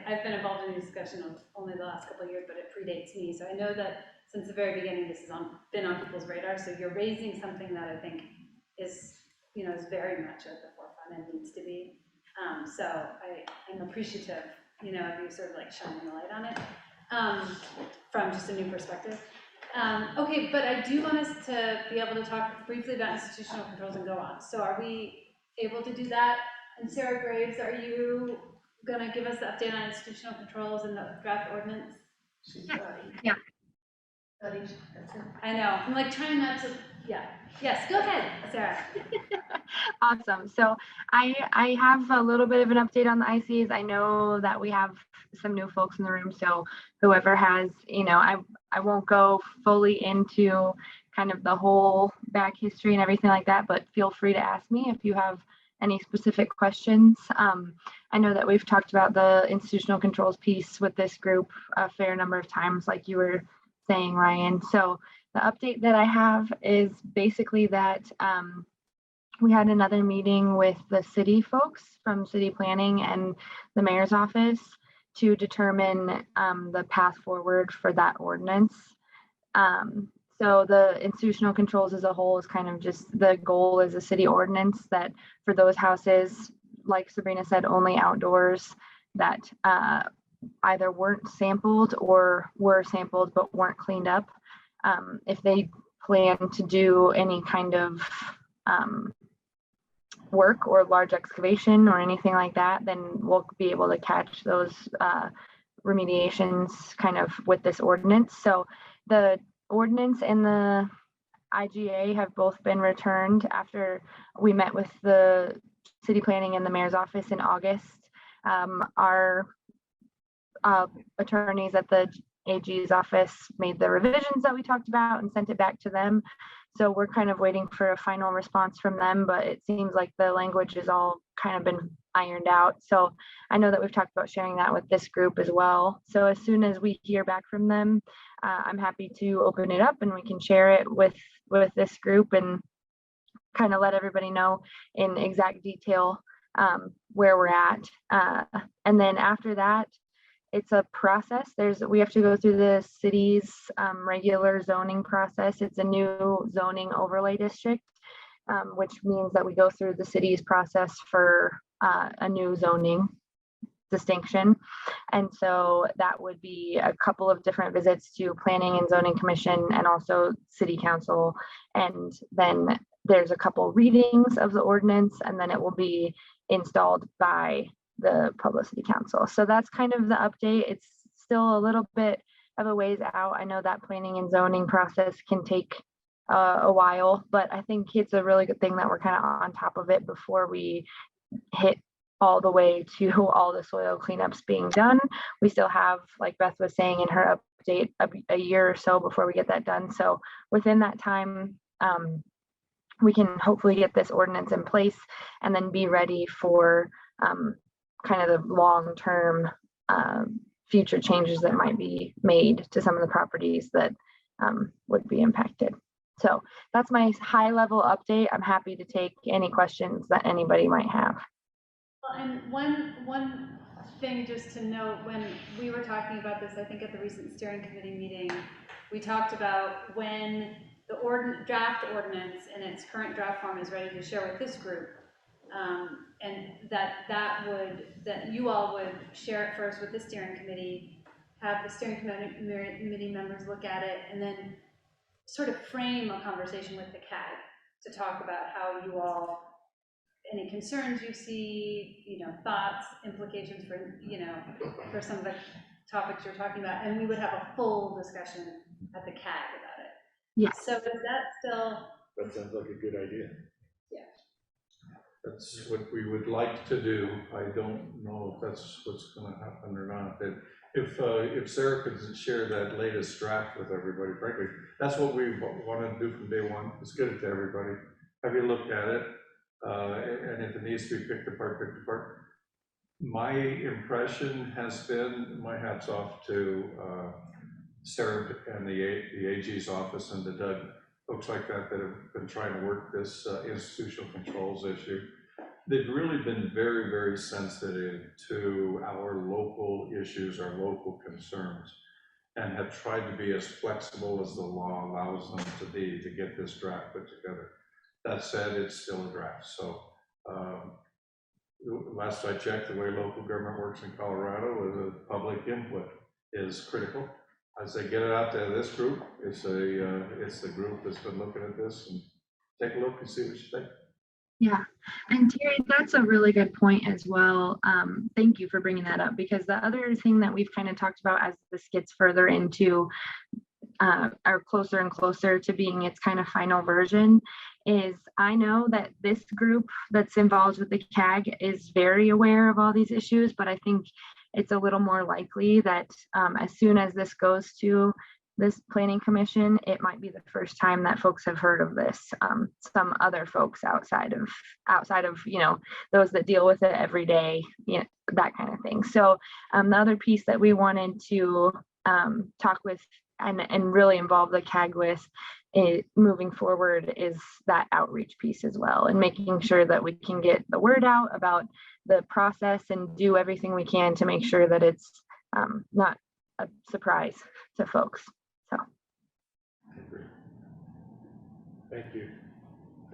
I've been involved in the discussion only the last couple of years, but it predates me. So I know that since the very beginning, this has been on people's radar. So you're raising something that I think is very much at the forefront and needs to be. So I'm appreciative, of you sort of like shining a light on it from just a new perspective. Okay, but I do want us to be able to talk briefly about institutional controls and go on. So are we able to do that? And Sarah Graves, are you going to give us the update on institutional controls and the draft ordinance? She's nodding. Yeah. Nodding, that's it. I know, I'm like trying not to, yeah. Yes, go ahead, Sarah. Awesome. So I have a little bit of an update on the ICs. I know that we have some new folks in the room, so whoever has, I won't go fully into kind of the whole back history and everything like that, but feel free to ask me if you have any specific questions. I know that we've talked about the institutional controls piece with this group a fair number of times, like you were saying, Ryan. So the update that I have is basically that we had another meeting with the city folks from city planning and the mayor's office to determine the path forward for that ordinance. So the institutional controls as a whole is kind of just the goal is a city ordinance that for those houses, like Sabrina said, only outdoors that either weren't sampled or were sampled but weren't cleaned up. If they plan to do any kind of work or large excavation or anything like that, then we'll be able to catch those remediations kind of with this ordinance. So the ordinance and the IGA have both been returned after we met with the city planning and the mayor's office in August. Our attorneys at the AG's office made the revisions that we talked about and sent it back to them. So we're kind of waiting for a final response from them, but it seems like the language has all kind of been ironed out. So I know that we've talked about sharing that with this group as well. So as soon as we hear back from them, I'm happy to open it up and we can share it with this group and kind of let everybody know in exact detail where we're at. And then after that, it's a process. We have to go through the city's regular zoning process. It's a new zoning overlay district, which means that we go through the city's process for a new zoning distinction. And so that would be a couple of different visits to planning and zoning commission and also city council. And then there's a couple readings of the ordinance, and then it will be installed by the Pueblo City Council. So that's kind of the update. It's still a little bit of a ways out. I know that planning and zoning process can take a while, but I think it's a really good thing that we're kind of on top of it before we hit all the way to all the soil cleanups being done. We still have, like Beth was saying in her update, a year or so before we get that done. So within that time, we can hopefully get this ordinance in place and then be ready for kind of the long-term future changes that might be made to some of the properties that would be impacted. So that's my high-level update. I'm happy to take any questions that anybody might have. Well, and one thing just to note, when we were talking about this, I think at the recent steering committee meeting, we talked about when the draft ordinance in its current draft form is ready to share with this group, and that you all would share it first with the steering committee, have the steering committee members look at it, and then sort of frame a conversation with the CAG to talk about how you all, any concerns you see, thoughts, implications for some of the topics you're talking about, and we would have a full discussion at the CAG about it. Yes. So is that still? That sounds like a good idea. Yeah. That's what we would like to do. I don't know if that's what's going to happen or not. If Sarah could share that latest draft with everybody, frankly, that's what we want to do from day one. Let's get it to everybody. Have you looked at it? And if it needs to be picked apart, picked apart. My impression has been, my hat's off to Sarah and the AG's office and the Doug, folks like that have been trying to work this institutional controls issue. They've really been very, very sensitive to our local issues, our local concerns, and have tried to be as flexible as the law allows them to be to get this draft put together. That said, it's still a draft. So last I checked, the way local government works in Colorado, the public input is critical. As they get it out to this group, it's the group that's been looking at this, and take a look and see what you think. Yeah, and Terry, that's a really good point as well. Thank you for bringing that up, because the other thing that we've kind of talked about as this gets further into are closer and closer to being its kind of final version is I know that this group that's involved with the CAG is very aware of all these issues, but I think it's a little more likely that as soon as this goes to this planning commission, it might be the first time that folks have heard of this. Some other folks outside of those that deal with it every day, that kind of thing. So the other piece that we wanted to talk with and really involve the CAG with moving forward is that outreach piece as well, and making sure that we can get the word out about the process and do everything we can to make sure that it's not a surprise to folks. So. I agree. Thank you.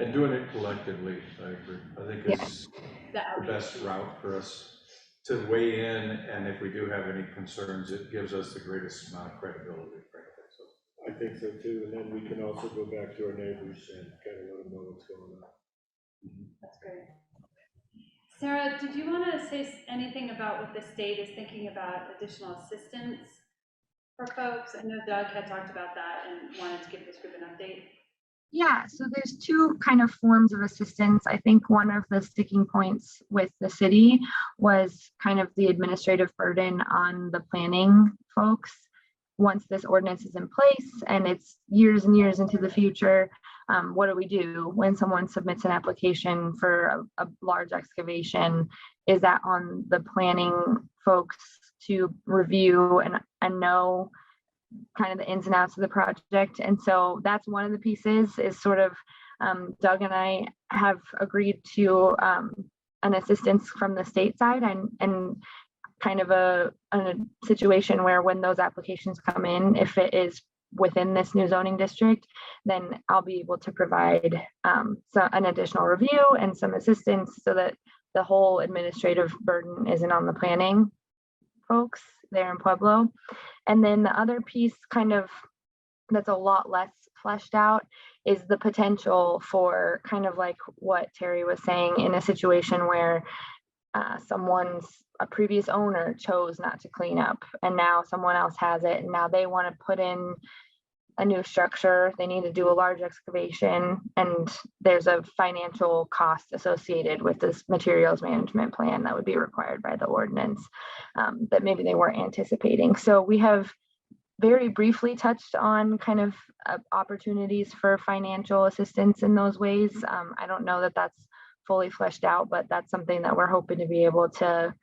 And doing it collectively, I agree. I think is the best route for us to weigh in, and if we do have any concerns, it gives us the greatest amount of credibility, frankly. So I think so too, and then we can also go back to our neighbors and kind of let them know what's going on. That's great. Sarah, did you want to say anything about what the state is thinking about additional assistance for folks? I know Doug had talked about that and wanted to give this group an update. Yeah, so there's two kind of forms of assistance. I think one of the sticking points with the city was kind of the administrative burden on the planning folks. Once this ordinance is in place and it's years and years into the future, what do we do when someone submits an application for a large excavation? Is that on the planning folks to review and know kind of the ins and outs of the project? And so that's one of the pieces is sort of Doug and I have agreed to an assistance from the state side and kind of a situation where when those applications come in, if it is within this new zoning district, then I'll be able to provide an additional review and some assistance so that the whole administrative burden isn't on the planning folks there in Pueblo. And then the other piece kind of that's a lot less fleshed out is the potential for kind of like what Terry was saying in a situation where a previous owner chose not to clean up and now someone else has it and now they want to put in a new structure. They need to do a large excavation and there's a financial cost associated with this materials management plan that would be required by the ordinance that maybe they weren't anticipating. So we have very briefly touched on kind of opportunities for financial assistance in those ways. I don't know that that's fully fleshed out, but that's something that we're hoping to be able to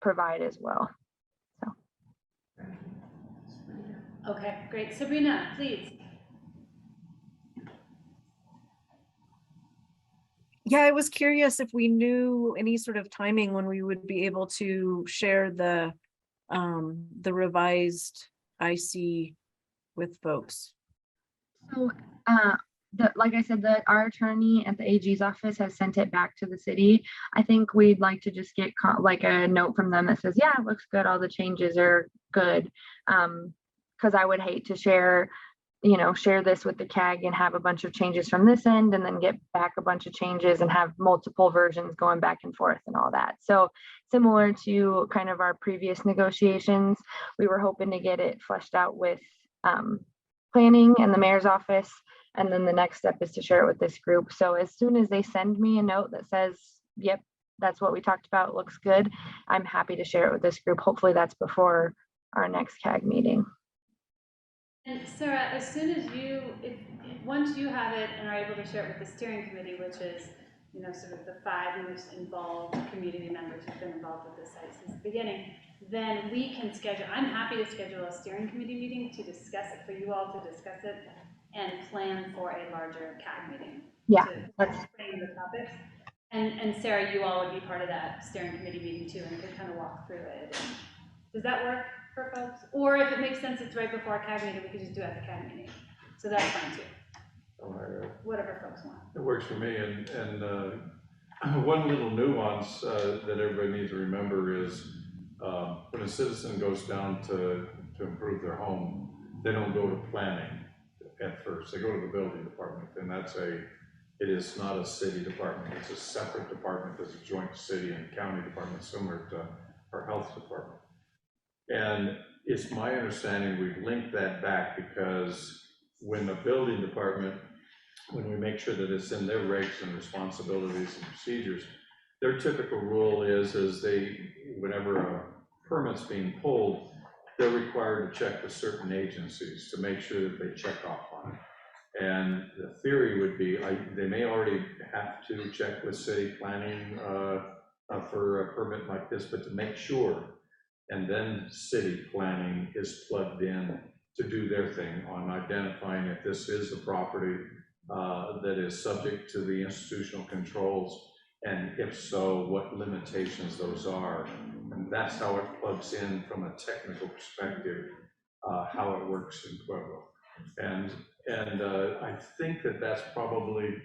provide as well. So. Okay, great. Sabrina, please. Yeah, I was curious if we knew any sort of timing when we would be able to share the revised IC with folks. So, like I said, our attorney at the AG's office has sent it back to the city. I think we'd like to just get like a note from them that says, yeah, it looks good. All the changes are good. Because I would hate to share this with the CAG and have a bunch of changes from this end and then get back a bunch of changes and have multiple versions going back and forth and all that. So similar to kind of our previous negotiations, we were hoping to get it fleshed out with planning and the mayor's office. And then the next step is to share it with this group. So as soon as they send me a note that says, yep, that's what we talked about, looks good, I'm happy to share it with this group. Hopefully that's before our next CAG meeting. And Sarah, as soon as once you have it and are able to share it with the steering committee, which is, sort of the 5 most involved community members who've been involved with this site since the beginning, then we can schedule, I'm happy to schedule a steering committee meeting to discuss it, for you all to discuss it and plan for a larger CAG meeting. Yeah, let's frame the topics. And Sarah, you all would be part of that steering committee meeting too, and could kind of walk through it. Does that work for folks? Or if it makes sense, it's right before our CAG meeting, we could just do it at the CAG meeting. So that's fine too. Whatever folks want. it works for me. And one little nuance that everybody needs to remember is when a citizen goes down to improve their home, they don't go to planning at first. They go to the building department, and It is not a city department. It's a separate department. It's a joint city and county department, similar to our health department. And it's my understanding we've linked that back because when the building department, when we make sure that it's in their regs and responsibilities and procedures, their typical rule is they, whenever a permit's being pulled, they're required to check with certain agencies to make sure that they check off on it. And the theory would be, they may already have to check with city planning for a permit like this, but to make sure. And then city planning is plugged in to do their thing on identifying if this is a property that is subject to the institutional controls, and if so, what limitations those are. And that's how it plugs in from a technical perspective, how it works in Pueblo. And I think that that's probably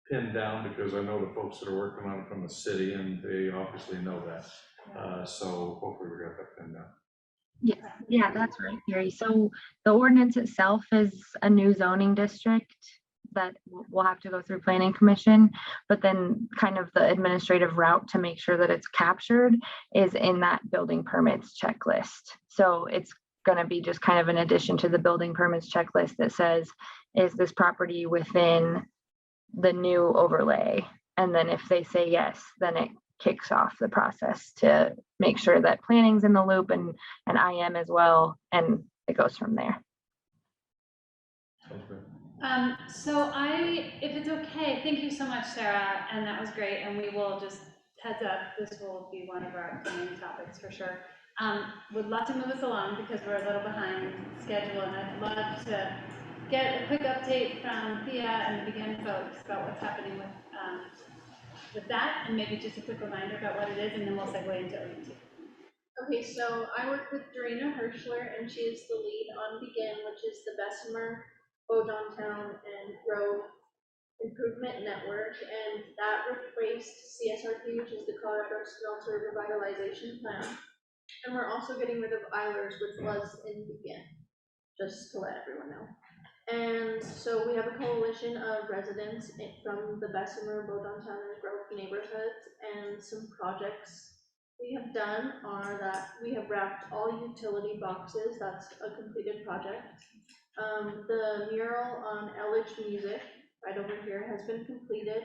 pinned down because I know the folks that are working on it from the city, and they obviously know that. So hopefully we got that pinned down. Yeah, that's right, Gary. So the ordinance itself is a new zoning district that will have to go through planning commission, but then kind of the administrative route to make sure that it's captured is in that building permits checklist. So it's going to be just kind of an addition to the building permits checklist that says, is this property within the new overlay? And then if they say yes, then it kicks off the process to make sure that planning's in the loop and I am as well, and it goes from there. Okay. So if it's okay, thank you so much, Sarah, and that was great, and we will just, heads up, this will be one of our main topics for sure. Would love to move us along because we're a little behind schedule, and I'd love to get a quick update from Thea and the Begin folks about what's happening with that, and maybe just a quick reminder about what it is, and then we'll segue into OET. Okay, so I work with Dorina Hirschler, and she is the lead on Begin, which is the Bessemer, Downtown, and Grove Improvement Network, and that replaced CSRP, which is the Colorado Smelter Revitalization Plan. And we're also getting rid of Eilers, which was in Begin, just to let everyone know. And so we have a coalition of residents from the Bessemer, Downtown, and Grove neighborhoods, and some projects we have done are that we have wrapped all utility boxes. That's a completed project. The mural on Elledge Music right over here has been completed.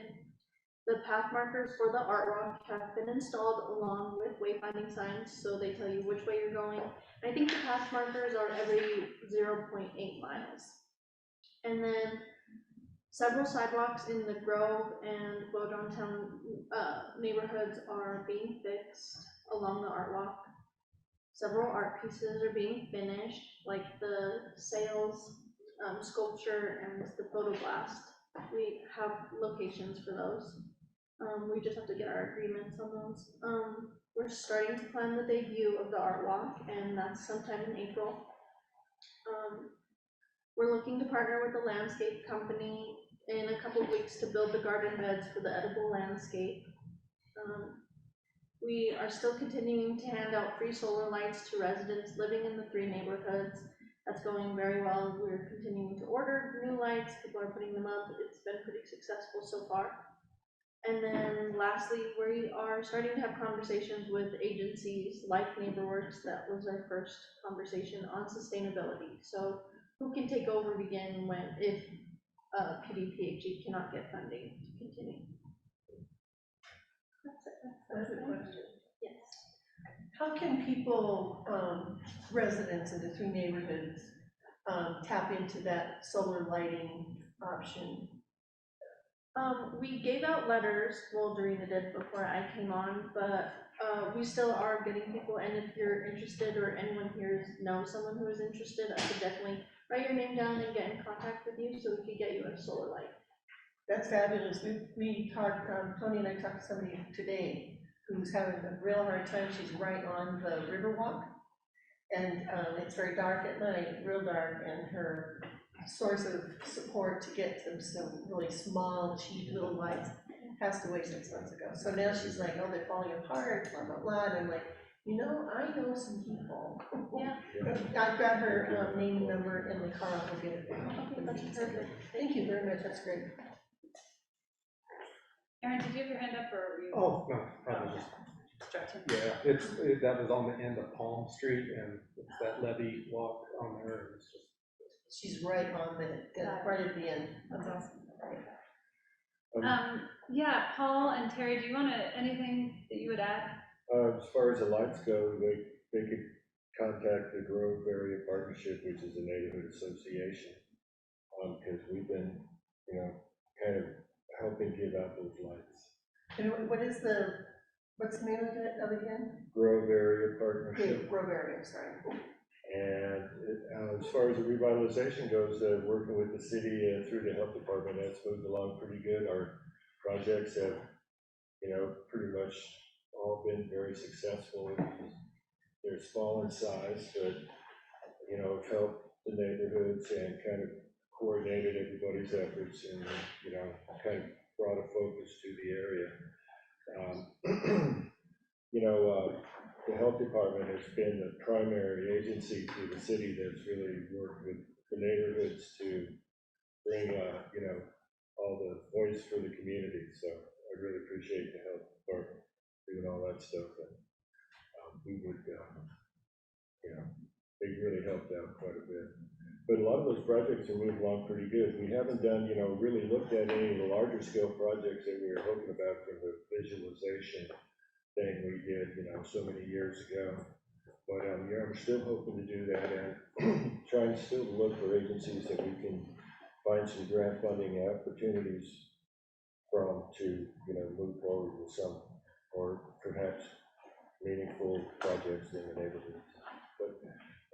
The path markers for the art walk have been installed along with wayfinding signs, so they tell you which way you're going. I think the path markers are every 0.8 miles. And then several sidewalks in the Grove and Downtown neighborhoods are being fixed along the art walk. Several art pieces are being finished, like the sails, sculpture, and the photoblast. We have locations for those. We just have to get our agreements on those. We're starting to plan the debut of the art walk, and that's sometime in April. We're looking to partner with a landscape company in a couple of weeks to build the garden beds for the edible landscape. We are still continuing to hand out free solar lights to residents living in the 3 neighborhoods. That's going very well. We're continuing to order new lights. People are putting them up. It's been pretty successful so far. And then lastly, we are starting to have conversations with agencies like NeighborWorks. That was our first conversation on sustainability. So who can take over Begin if PDPHE cannot get funding to continue? That's a question. Yes. How can people, residents in the 3 neighborhoods, tap into that solar lighting option? We gave out letters, well, Dorina did before I came on, but we still are getting people, and if you're interested or anyone here knows someone who is interested, I could definitely write your name down and get in contact with you so we could get you a solar light. That's fabulous. We talked, Tony and I talked to somebody today who's having a real hard time. She's right on the Riverwalk, and it's very dark at night, real dark, and her source of support to get some really small, cheap little lights passed away 6 months ago. So now she's like, oh, they're falling apart, blah, blah, blah. And I'm like, I know some people. Yeah. I've got her name and number in the car. I'll get it. Okay, that's perfect. Thank you very much. That's great. Aaron, did you have your hand up or were you? Oh, no, probably just, Stretching. yeah, that was on the end of Palm Street and it's that levee walk on there, and it's just. She's right on right at the end. That's awesome. Yeah, Paul and Terry, do you want to, anything that you would add? As far as the lights go, they could contact the Grove Area Partnership, which is a neighborhood association, because we've been, kind of helping give out those lights. And what's the name of it again? Grove Area Partnership. Grove Area, sorry. And as far as the revitalization goes, working with the city through the health department, that's moved along pretty good. Our projects have, pretty much all been very successful. They're small in size, but, have helped the neighborhoods and kind of coordinated everybody's efforts and, kind of brought a focus to the area. The health department has been the primary agency to the city that's really worked with the neighborhoods to bring, all the voice for the community. So I really appreciate the health department doing all that stuff. And we would, they really helped out quite a bit. But a lot of those projects are moving along pretty good. We haven't done, really looked at any of the larger scale projects that we were hoping about from the visualization thing we did, so many years ago. But I'm still hoping to do that and trying still to look for agencies that we can find some grant funding opportunities from to, move forward with some, or perhaps meaningful projects in the neighborhood.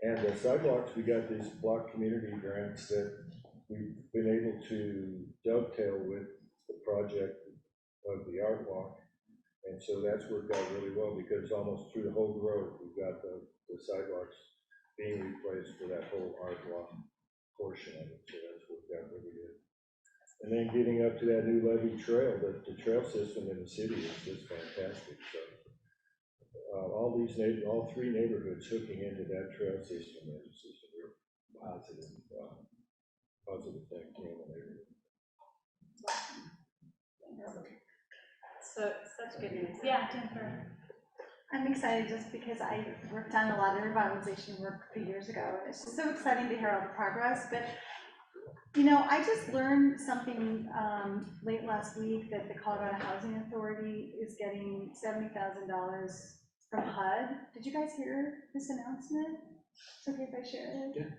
And the sidewalks, we got these block community grants that we've been able to dovetail with the project of the art walk. And so that's worked out really well because almost through the whole road, we've got the sidewalks being replaced for that whole art walk portion of it. So that's worked out really good. And then getting up to that new levee trail, the trail system in the city is just fantastic. So all three neighborhoods hooking into that trail system is just a real positive thing in the neighborhood. So such good news. Yeah, Jennifer. I'm excited just because I worked on a lot of revitalization work a few years ago. It's just so exciting to hear all the progress. But I just learned something late last week that the Colorado Housing Authority is getting $70,000 from HUD. Did you guys hear this announcement? It's okay if I share it?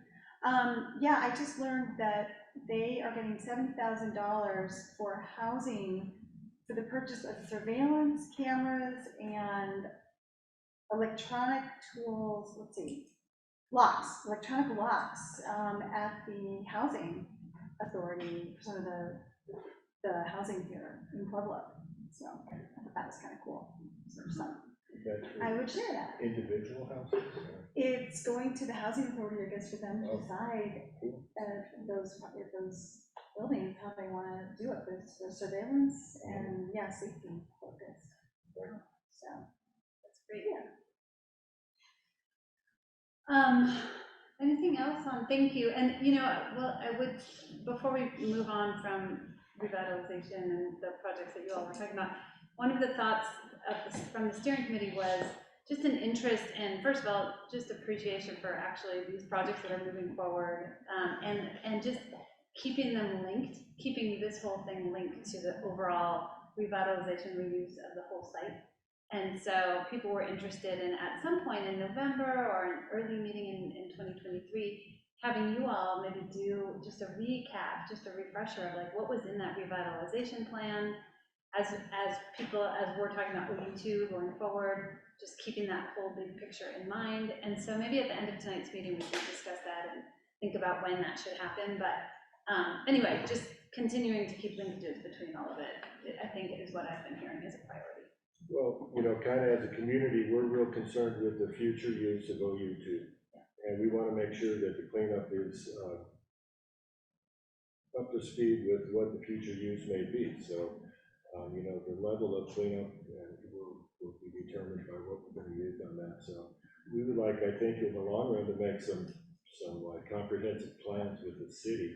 Yeah, I just learned that they are getting $70,000 for housing for the purchase of surveillance cameras and electronic tools, electronic locks at the housing authority for some of the housing here in Pueblo. So I thought that was kind of cool. So I would share that. Individual houses? It's going to the housing authority, I guess, for them to decide those buildings, how they want to do it. There's surveillance and safety focused. So that's great. Yeah. Anything else on, thank you. And I would, before we move on from revitalization and the projects that you all were talking about, one of the thoughts from the steering committee was just an interest in, first of all, just appreciation for actually these projects that are moving forward, and just keeping them linked, keeping this whole thing linked to the overall revitalization reuse of the whole site. And so people were interested in, at some point in November or an early meeting in 2023, having you all maybe do just a recap, just a refresher of like what was in that revitalization plan, as we're talking about OU2 going forward, just keeping that whole big picture in mind. And so maybe at the end of tonight's meeting, we can discuss that and think about when that should happen. But anyway, just continuing to keep linkages between all of it, I think is what I've been hearing as a priority. Well, kind of as a community, we're real concerned with the future use of OU2. And we want to make sure that the cleanup is up to speed with what the future use may be. So, the level of cleanup will be determined by what we're going to use on that. So we would like, I think, in the long run, to make some like comprehensive plans with the city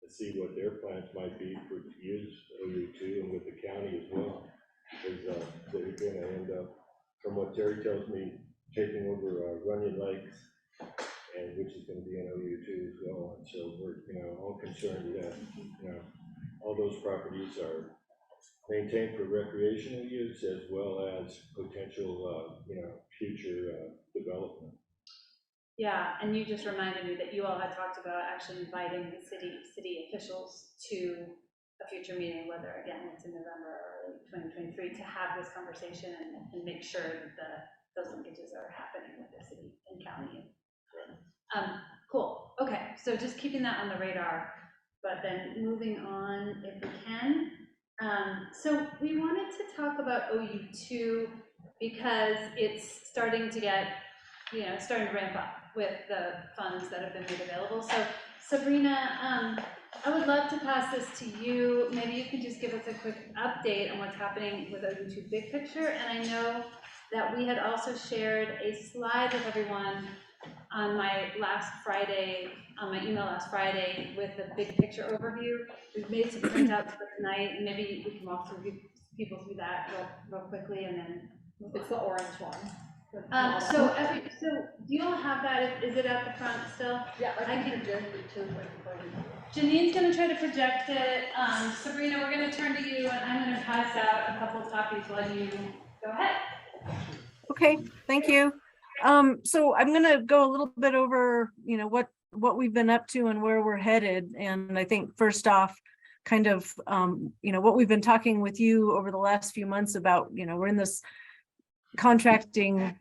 to see what their plans might be for to use OU2 and with the county as well. Because they're going to end up, from what Terry tells me, taking over Runyon Lakes, and which is going to be an OU2 as well. And so we're, all concerned that, all those properties are maintained for recreational use as well as potential, future development. Yeah, and you just reminded me that you all had talked about actually inviting the city officials to a future meeting, whether again it's in November or early 2023, to have this conversation and make sure that those linkages are happening with the city and county. Cool. Okay, so just keeping that on the radar, but then moving on if we can. So we wanted to talk about OU2 because it's starting to get, starting to ramp up with the funds that have been made available. So Sabrina, I would love to pass this to you. Maybe you could just give us a quick update on what's happening with OU2 big picture. And I know that we had also shared a slide with everyone on my email last Friday with the big picture overview. We've made some printouts for tonight, and maybe we can walk through people through that real quickly, and then it's the orange one. So do you all have that? Is it at the front still? Yeah, I can project it too. Janine's going to try to project it. Sabrina, we're going to turn to you, and I'm going to pass out a couple of copies while you go ahead. Okay, thank you. So I'm going to go a little bit over, what we've been up to and where we're headed. And I think first off, kind of, what we've been talking with you over the last few months about, we're in this contracting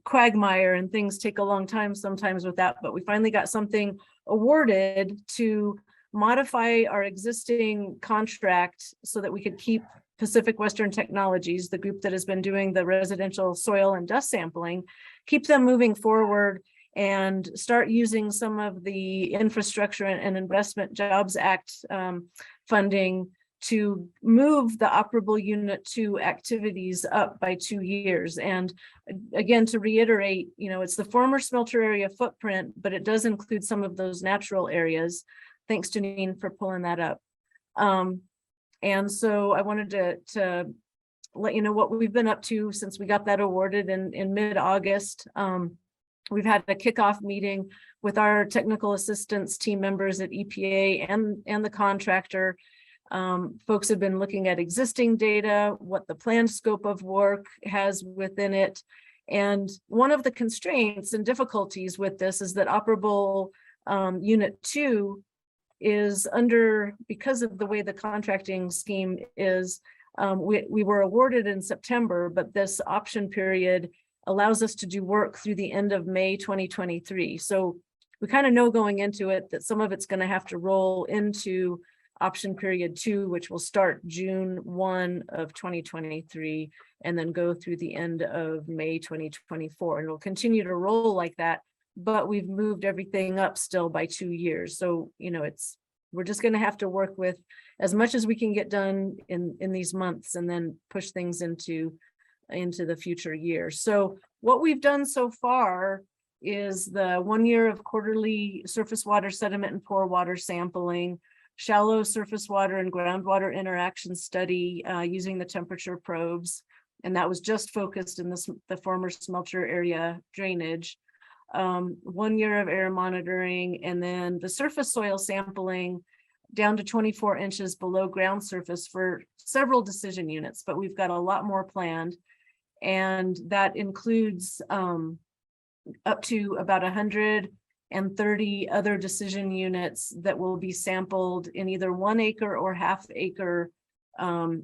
quagmire and things take a long time sometimes with that, but we finally got something awarded to modify our existing contract so that we could keep Pacific Western Technologies, the group that has been doing the residential soil and dust sampling, keep them moving forward and start using some of the Infrastructure and Investment Jobs Act funding to move the operable Unit 2 activities up by 2 years. And again, to reiterate, it's the former smelter area footprint, but it does include some of those natural areas. Thanks, Janine, for pulling that up. And so I wanted to let you know what we've been up to since we got that awarded in mid-August. We've had a kickoff meeting with our technical assistance team members at EPA and the contractor. Folks have been looking at existing data, what the planned scope of work has within it. And one of the constraints and difficulties with this is that operable Unit 2 is under, because of the way the contracting scheme is, we were awarded in September, but this option period allows us to do work through the end of May 2023. So we kind of know going into it that some of it's going to have to roll into option period 2, which will start June 1 of 2023 and then go through the end of May 2024. And it'll continue to roll like that, but we've moved everything up still by 2 years. So, we're just going to have to work with as much as we can get done in these months and then push things into the future year. So what we've done so far is the 1 year of quarterly surface water sediment and pore water sampling, shallow surface water and groundwater interaction study using the temperature probes. And that was just focused in the former smelter area drainage. 1 year of air monitoring, and then the surface soil sampling down to 24 inches below ground surface for several decision units, but we've got a lot more planned. And that includes up to about 130 other decision units that will be sampled in either 1 acre or half acre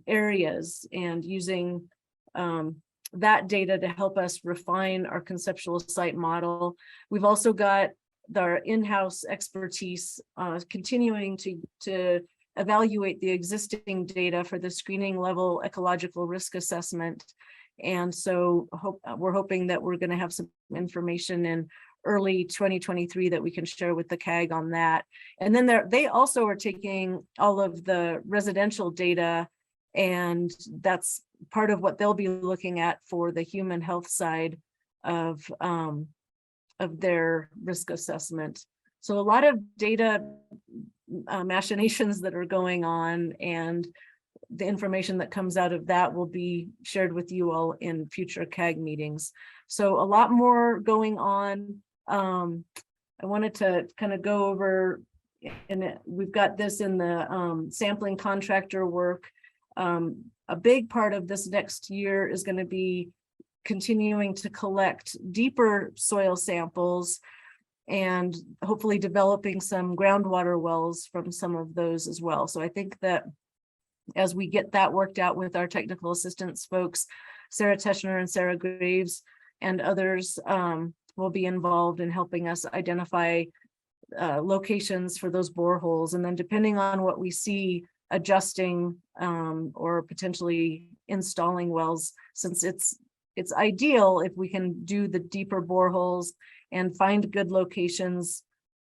areas, and using that data to help us refine our conceptual site model. We've also got our in-house expertise continuing to evaluate the existing data for the screening level ecological risk assessment. And so we're hoping that we're going to have some information in early 2023 that we can share with the CAG on that. And then they also are taking all of the residential data, and that's part of what they'll be looking at for the human health side of their risk assessment. So a lot of data machinations that are going on, and the information that comes out of that will be shared with you all in future CAG meetings. So a lot more going on. I wanted to kind of go over, and we've got this in the sampling contractor work. A big part of this next year is going to be continuing to collect deeper soil samples and hopefully developing some groundwater wells from some of those as well. So I think that as we get that worked out with our technical assistance folks, Sarah Teschner and Sarah Graves and others will be involved in helping us identify locations for those boreholes. And then depending on what we see, adjusting or potentially installing wells, since it's ideal if we can do the deeper boreholes and find good locations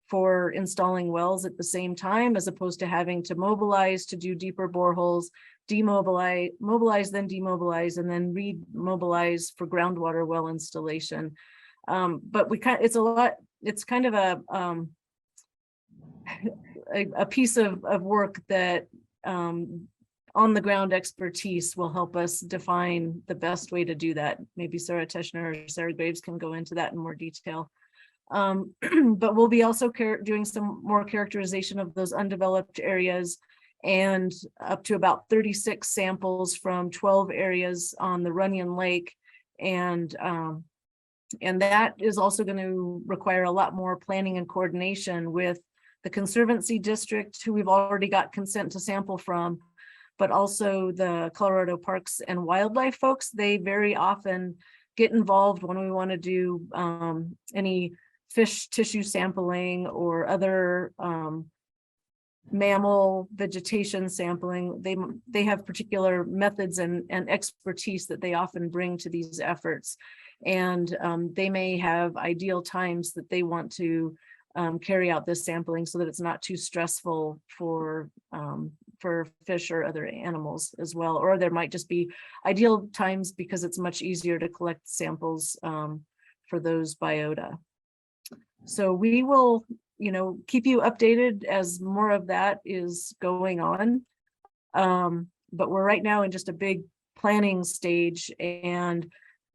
for installing wells at the same time, as opposed to having to mobilize to do deeper boreholes, mobilize, then demobilize, and then remobilize for groundwater well installation. But it's kind of a piece of work that on the ground expertise will help us define the best way to do that. Maybe Sarah Teschner or Sarah Graves can go into that in more detail. But we'll be also doing some more characterization of those undeveloped areas, and up to about 36 samples from 12 areas on the Reunión Lake. And that is also going to require a lot more planning and coordination with the Conservancy District, who we've already got consent to sample from, but also the Colorado Parks and Wildlife folks. They very often get involved when we want to do any fish tissue sampling or other mammal vegetation sampling. They have particular methods and expertise that they often bring to these efforts. And they may have ideal times that they want to carry out this sampling so that it's not too stressful for fish or other animals as well. Or there might just be ideal times because it's much easier to collect samples for those biota. So we will, keep you updated as more of that is going on. But we're right now in just a big planning stage and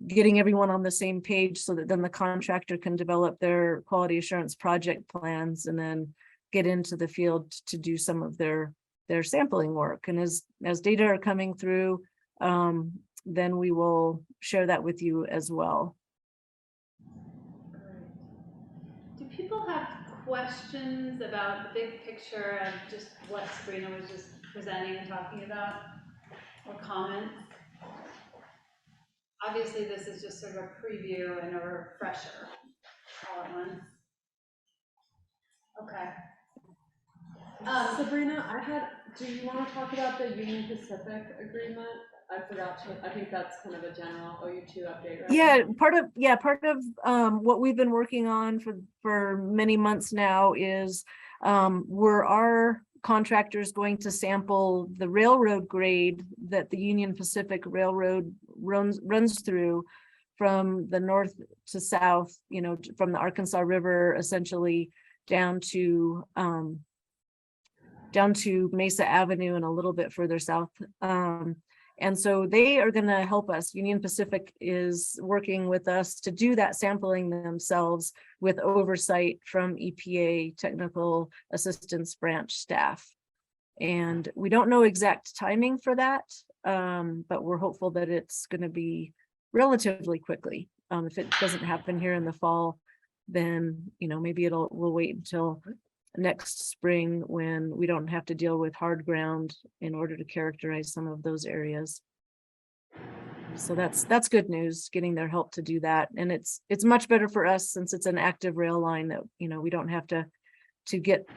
getting everyone on the same page so that then the contractor can develop their quality assurance project plans and then get into the field to do some of their sampling work. And as data are coming through, then we will share that with you as well. Do people have questions about the big picture of just what Sabrina was just presenting and talking about, or comments? Obviously, this is just sort of a preview and a refresher all at once. Okay. Sabrina, do you want to talk about the Union Pacific agreement? I forgot to, I think that's kind of a general OU2 update, right? Yeah, part of what we've been working on for many months now is were our contractors going to sample the railroad grade that the Union Pacific Railroad runs through from the north to south, from the Arkansas River essentially down to Mesa Avenue and a little bit further south. And so they are going to help us. Union Pacific is working with us to do that sampling themselves with oversight from EPA Technical Assistance Branch staff. And we don't know exact timing for that, but we're hopeful that it's going to be relatively quickly. If it doesn't happen here in the fall, then maybe we'll wait until next spring when we don't have to deal with hard ground in order to characterize some of those areas. So that's good news, getting their help to do that. And it's much better for us since it's an active rail line that we don't have to get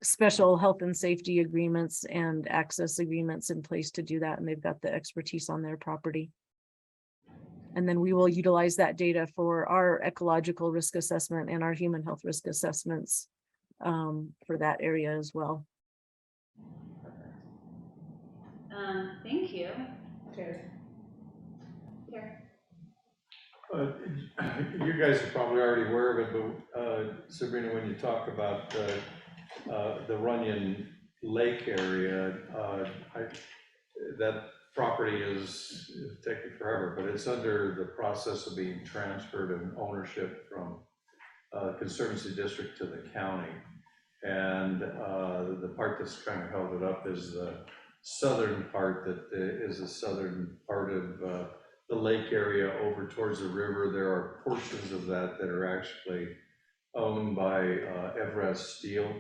special health and safety agreements and access agreements in place to do that, and they've got the expertise on their property. And then we will utilize that data for our ecological risk assessment and our human health risk assessments for that area as well. Thank you. Terry. You guys are probably already aware of it, but Sabrina, when you talk about the Reunión Lake area, that property is taking forever, but it's under the process of being transferred and ownership from Conservancy District to the county. And the part that's kind of held it up is the southern part that is the southern part of the lake area over towards the river. There are portions of that that are actually owned by Everest Steel.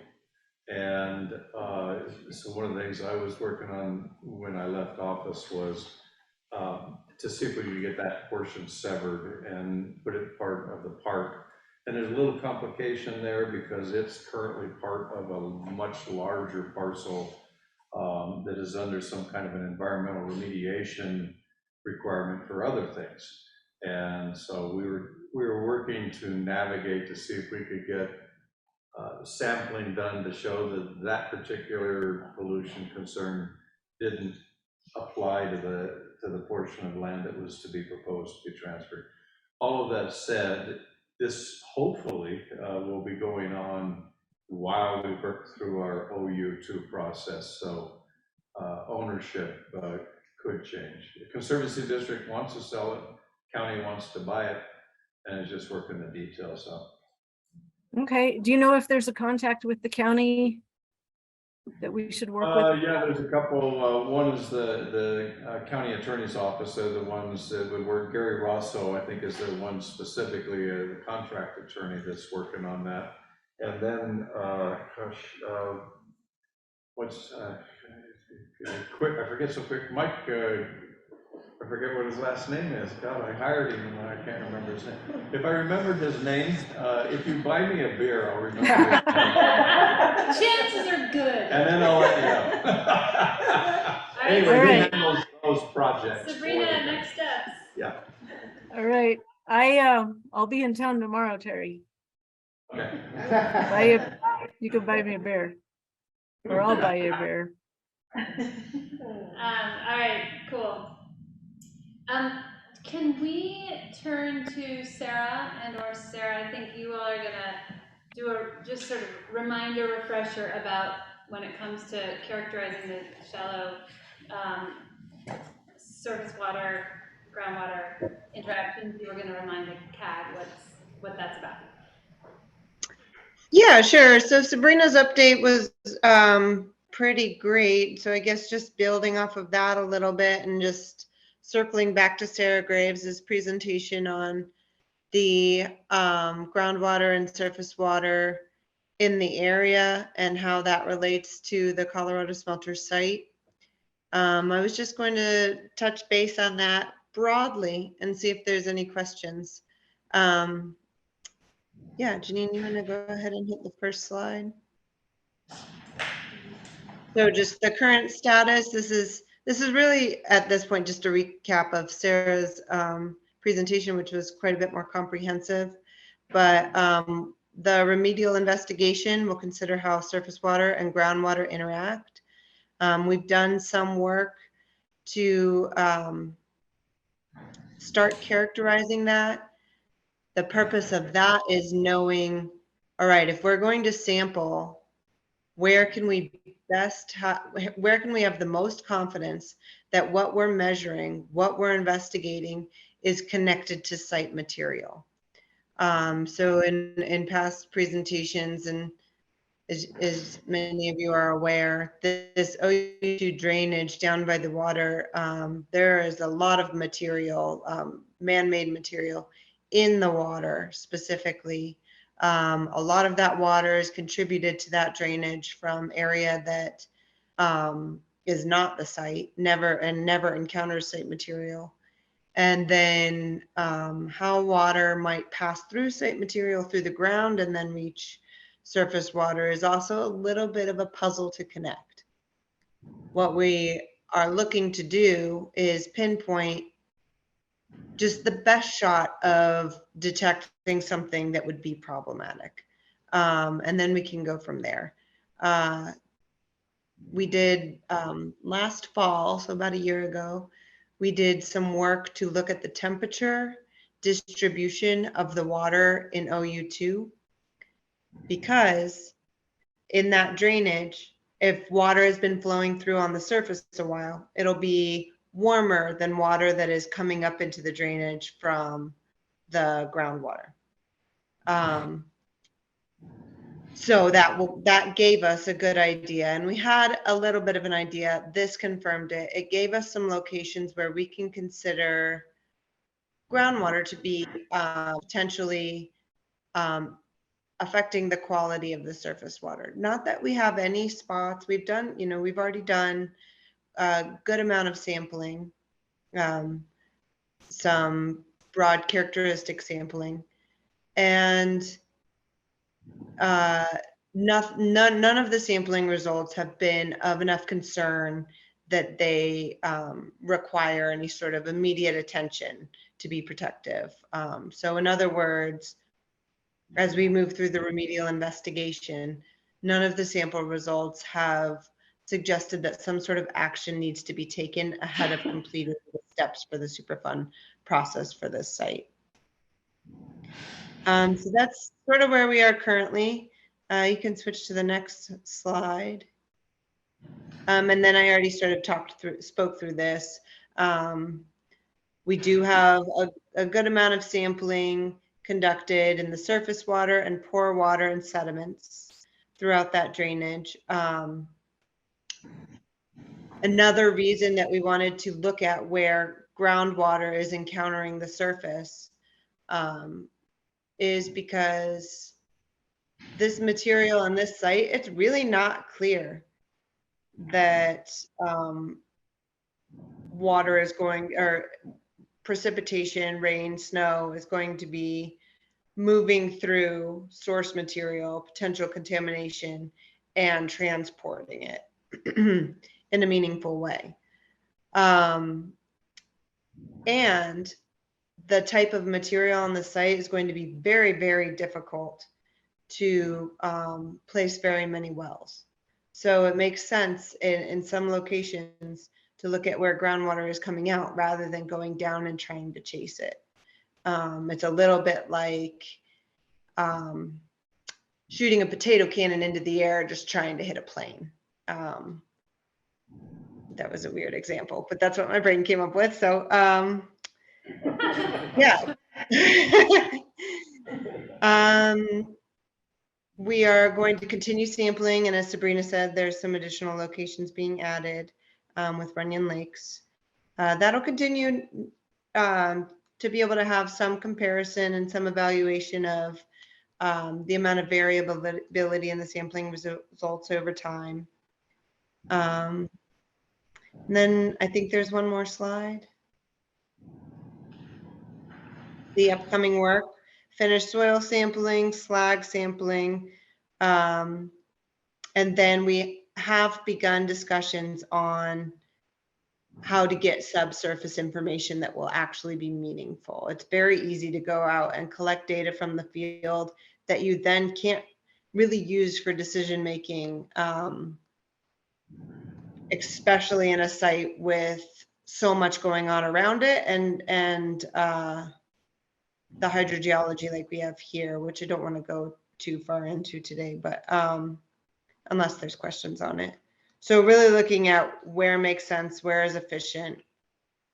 And so one of the things I was working on when I left office was to see if we could get that portion severed and put it part of the park. And there's a little complication there because it's currently part of a much larger parcel that is under some kind of an environmental remediation requirement for other things. And so we were working to navigate to see if we could get sampling done to show that that particular pollution concern didn't apply to the portion of land that was to be proposed to be transferred. All of that said, this hopefully will be going on while we work through our OU2 process. So ownership could change. The Conservancy District wants to sell it, county wants to buy it, and is just working the details out. Okay, do you know if there's a contact with the county that we should work with? Yeah, there's a couple. One is the county attorney's office. They're the ones that would work. Gary Rosso, I think, is the one specifically, the contract attorney that's working on that. And then, what's, quick, I forget so quick, Mike, I forget what his last name is. God, I hired him and I can't remember his name. If I remembered his name, if you buy me a beer, I'll remember his name. Chances are good. And then I'll let you know. Anyway, he handles those projects. Sabrina, next steps. Yeah. All right, I'll be in town tomorrow, Terry. Okay. You can buy me a beer, or I'll buy you a beer. All right, cool. Can we turn to Sarah or Sarah? I think you all are gonna do a just sort of reminder refresher about when it comes to characterizing the shallow surface water, groundwater interactions. You were gonna remind the CAG what that's about. Yeah, sure. So Sabrina's update was pretty great. So I guess just building off of that a little bit and just circling back to Sarah Graves's presentation on the groundwater and surface water in the area and how that relates to the Colorado Smelter site. I was just going to touch base on that broadly and see if there's any questions. Yeah, Janine, you want to go ahead and hit the first slide? So just the current status, this is really at this point just a recap of Sarah's presentation, which was quite a bit more comprehensive. But the remedial investigation will consider how surface water and groundwater interact. We've done some work to start characterizing that. The purpose of that is knowing, all right, if we're going to sample, where can we where can we have the most confidence that what we're measuring, what we're investigating is connected to site material? So in past presentations, and as many of you are aware, this OU2 drainage down by the water, there is a lot of material, man-made material in the water specifically. A lot of that water is contributed to that drainage from area that is not the site, never encounters site material. And then how water might pass through site material through the ground and then reach surface water is also a little bit of a puzzle to connect. What we are looking to do is pinpoint just the best shot of detecting something that would be problematic. And then we can go from there. We did last fall, so about a year ago, we did some work to look at the temperature distribution of the water in OU2, because in that drainage, if water has been flowing through on the surface a while, it'll be warmer than water that is coming up into the drainage from the groundwater. So that gave us a good idea, and we had a little bit of an idea. This confirmed it. It gave us some locations where we can consider groundwater to be potentially affecting the quality of the surface water. Not that we have any spots. We've done, we've already done a good amount of sampling, some broad characteristic sampling, and none of the sampling results have been of enough concern that they require any sort of immediate attention to be protective. So in other words, as we move through the remedial investigation, none of the sample results have suggested that some sort of action needs to be taken ahead of completing the steps for the Superfund process for this site. So that's sort of where we are currently. You can switch to the next slide. And then I already spoke through this. We do have a good amount of sampling conducted in the surface water and pore water and sediments throughout that drainage. Another reason that we wanted to look at where groundwater is encountering the surface is because this material on this site, it's really not clear that water is going, or precipitation, rain, snow is going to be moving through source material, potential contamination, and transporting it in a meaningful way. And the type of material on the site is going to be very, very difficult to place very many wells. So it makes sense in some locations to look at where groundwater is coming out rather than going down and trying to chase it. It's a little bit like shooting a potato cannon into the air, just trying to hit a plane. That was a weird example, but that's what my brain came up with. So yeah. We are going to continue sampling, and as Sabrina said, there's some additional locations being added with Reunión lakes. That'll continue to be able to have some comparison and some evaluation of the amount of variability in the sampling results over time. And then I think there's one more slide. The upcoming work. Finished soil sampling, slag sampling, and then we have begun discussions on how to get subsurface information that will actually be meaningful. It's very easy to go out and collect data from the field that you then can't really use for decision making, especially in a site with so much going on around it and the hydrogeology like we have here, which I don't want to go too far into today, but unless there's questions on it. So really looking at where makes sense, where is efficient,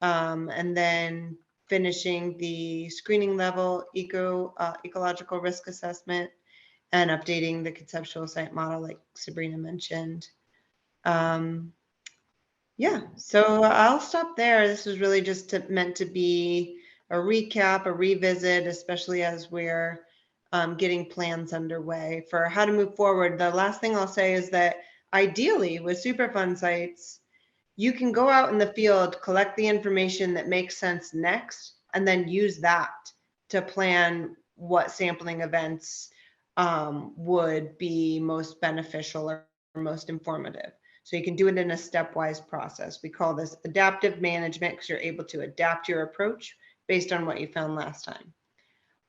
and then finishing the screening level ecological risk assessment and updating the conceptual site model like Sabrina mentioned. Yeah, so I'll stop there. This was really just meant to be a recap, a revisit, especially as we're getting plans underway for how to move forward. The last thing I'll say is that ideally with Superfund sites, you can go out in the field, collect the information that makes sense next, and then use that to plan what sampling events would be most beneficial or most informative. So you can do it in a stepwise process. We call this adaptive management because you're able to adapt your approach based on what you found last time.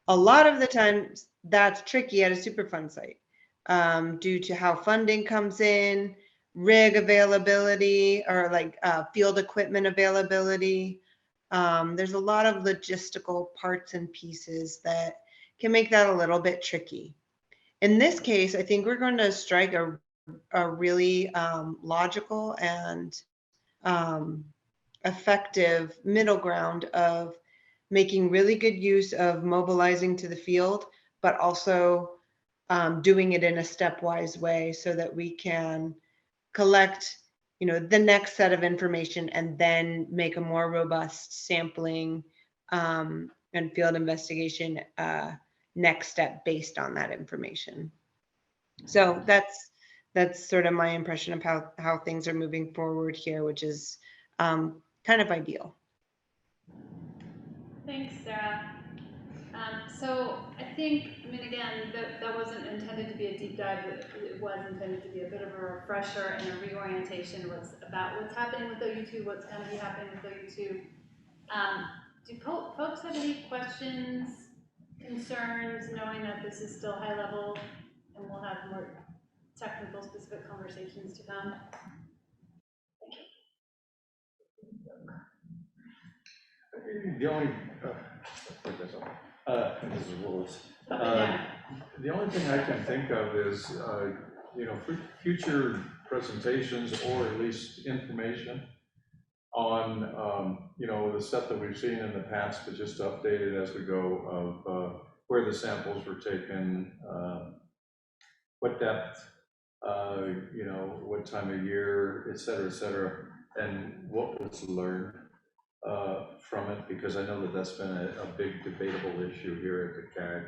A lot of the times that's tricky at a Superfund site due to how funding comes in, rig availability, or like field equipment availability. There's a lot of logistical parts and pieces that can make that a little bit tricky. in this case, I think we're going to strike a really logical and effective middle ground of making really good use of mobilizing to the field, but also doing it in a stepwise way so that we can collect, you know, the next set of information and then make a more robust sampling and field investigation next step based on that information. So that's sort of my impression of how things are moving forward here, which is kind of ideal. Thanks, Sarah. So I think, I mean, again, that wasn't intended to be a deep dive, but it was intended to be a bit of a refresher and a reorientation what's happening with OU2, what's going to be happening with OU2. Do folks have any questions, concerns, knowing that this is still high level and we'll have more technical specific conversations to come? The only, this is rules. The only thing I can think of is, you know, future presentations or at least information on, you know, the stuff that we've seen in the past, but just updated as we go of where the samples were taken, what depth, you know, what time of year, et cetera, and what was learned from it, because I know that that's been a big debatable issue here at the CAG,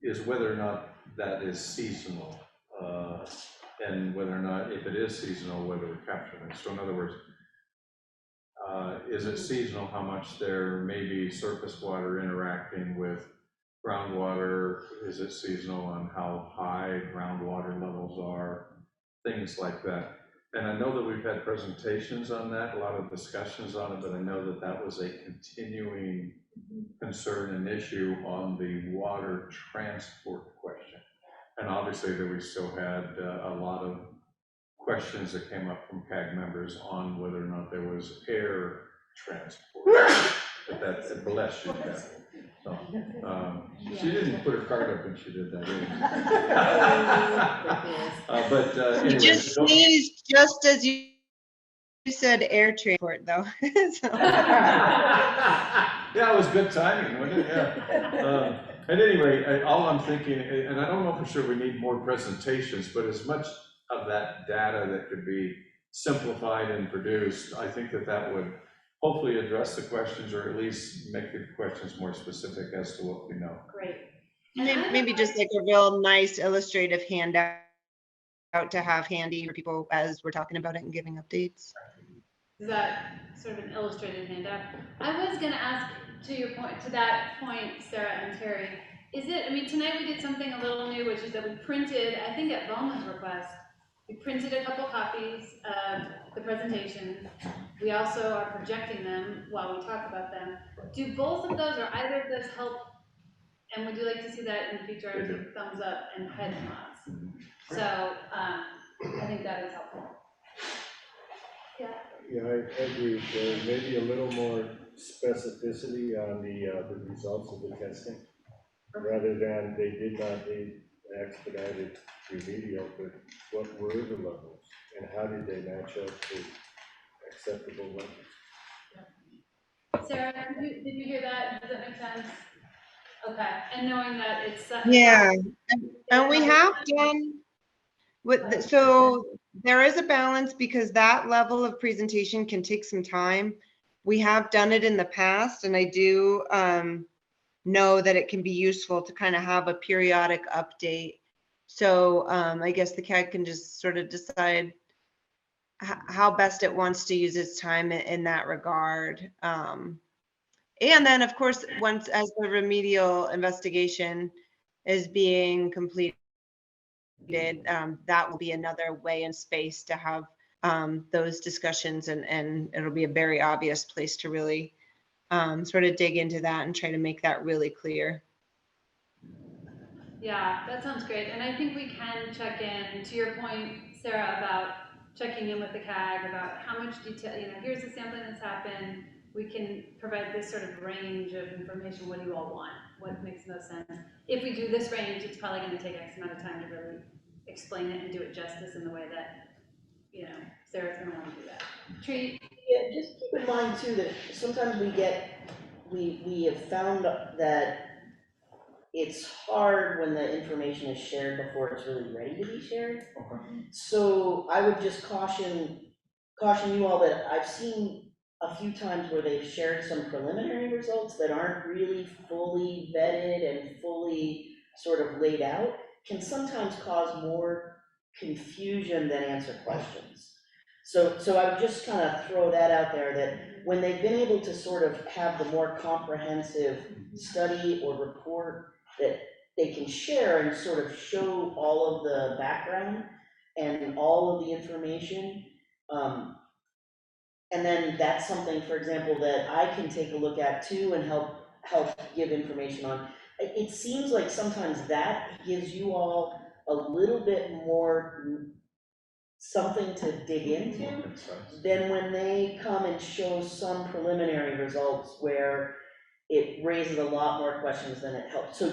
is whether or not that is seasonal, and whether or not, if it is seasonal, whether we're capturing it. So in other words, is it seasonal how much there may be surface water interacting with groundwater? Is it seasonal on how high groundwater levels are? Things like that. And I know that we've had presentations on that, a lot of discussions on it, but I know that that was a continuing concern and issue on the water transport question. And obviously that we still had a lot of questions that came up from CAG members on whether or not there was air transport. But that, bless you, Beth. So, she didn't put her card up when she did that. Anyway, You just sneezed just as you said air transport, though. Yeah, it was good timing, wasn't it? Yeah. And anyway, all I'm thinking, and I don't know for sure we need more presentations, but as much of that data that could be simplified and produced, I think that would hopefully address the questions, or at least make the questions more specific as to what we know. Great. Maybe just like a real nice illustrative handout to have handy for people as we're talking about it and giving updates. Is that sort of an illustrated handout? I was going to ask, to that point, Sarah and Terry, is it, I mean, tonight we did something a little new, which is that we printed, I think at Velma's request, we printed a couple copies of the presentation. We also are projecting them while we talk about them. Do both of those or either of those help? And would you like to see that in the future? I would take thumbs up and head nods. So I think that is helpful. Yeah. Yeah, I agree. Maybe a little more specificity on the results of the testing, rather than they did not need expedited remedial, but what were the levels and how did they match up to acceptable levels? Sarah, did you hear that? Does that make sense? Okay, and knowing that it's yeah, and we have done with so there is a balance, because that level of presentation can take some time. We have done it in the past, and I do know that it can be useful to kind of have a periodic update. So I guess the CAG can just sort of decide how best it wants to use its time in that regard. And then, of course, once as the remedial investigation is being completed, that will be another way and space to have those discussions, and it'll be a very obvious place to really sort of dig into that and try to make that really clear. Yeah, that sounds great. And I think we can check in, to your point, Sarah, about checking in with the CAG about how much detail, you know, here's the sampling that's happened, we can provide this sort of range of information. What do you all want? What makes most sense? If we do this range, it's probably going to take X amount of time to really explain it and do it justice in the way that, you know, Sarah's going to want to do that. Treat. Yeah, just keep in mind too that sometimes we have found that it's hard when the information is shared before it's really ready to be shared. So I would just caution you all that I've seen a few times where they've shared some preliminary results that aren't really fully vetted and fully sort of laid out, can sometimes cause more confusion than answer questions. So I would just kind of throw that out there, that when they've been able to sort of have the more comprehensive study or report that they can share and sort of show all of the background and all of the information, and then that's something, for example, that I can take a look at too and help give information on. It seems like sometimes that gives you all a little bit more something to dig into than when they come and show some preliminary results where it raises a lot more questions than it helps. So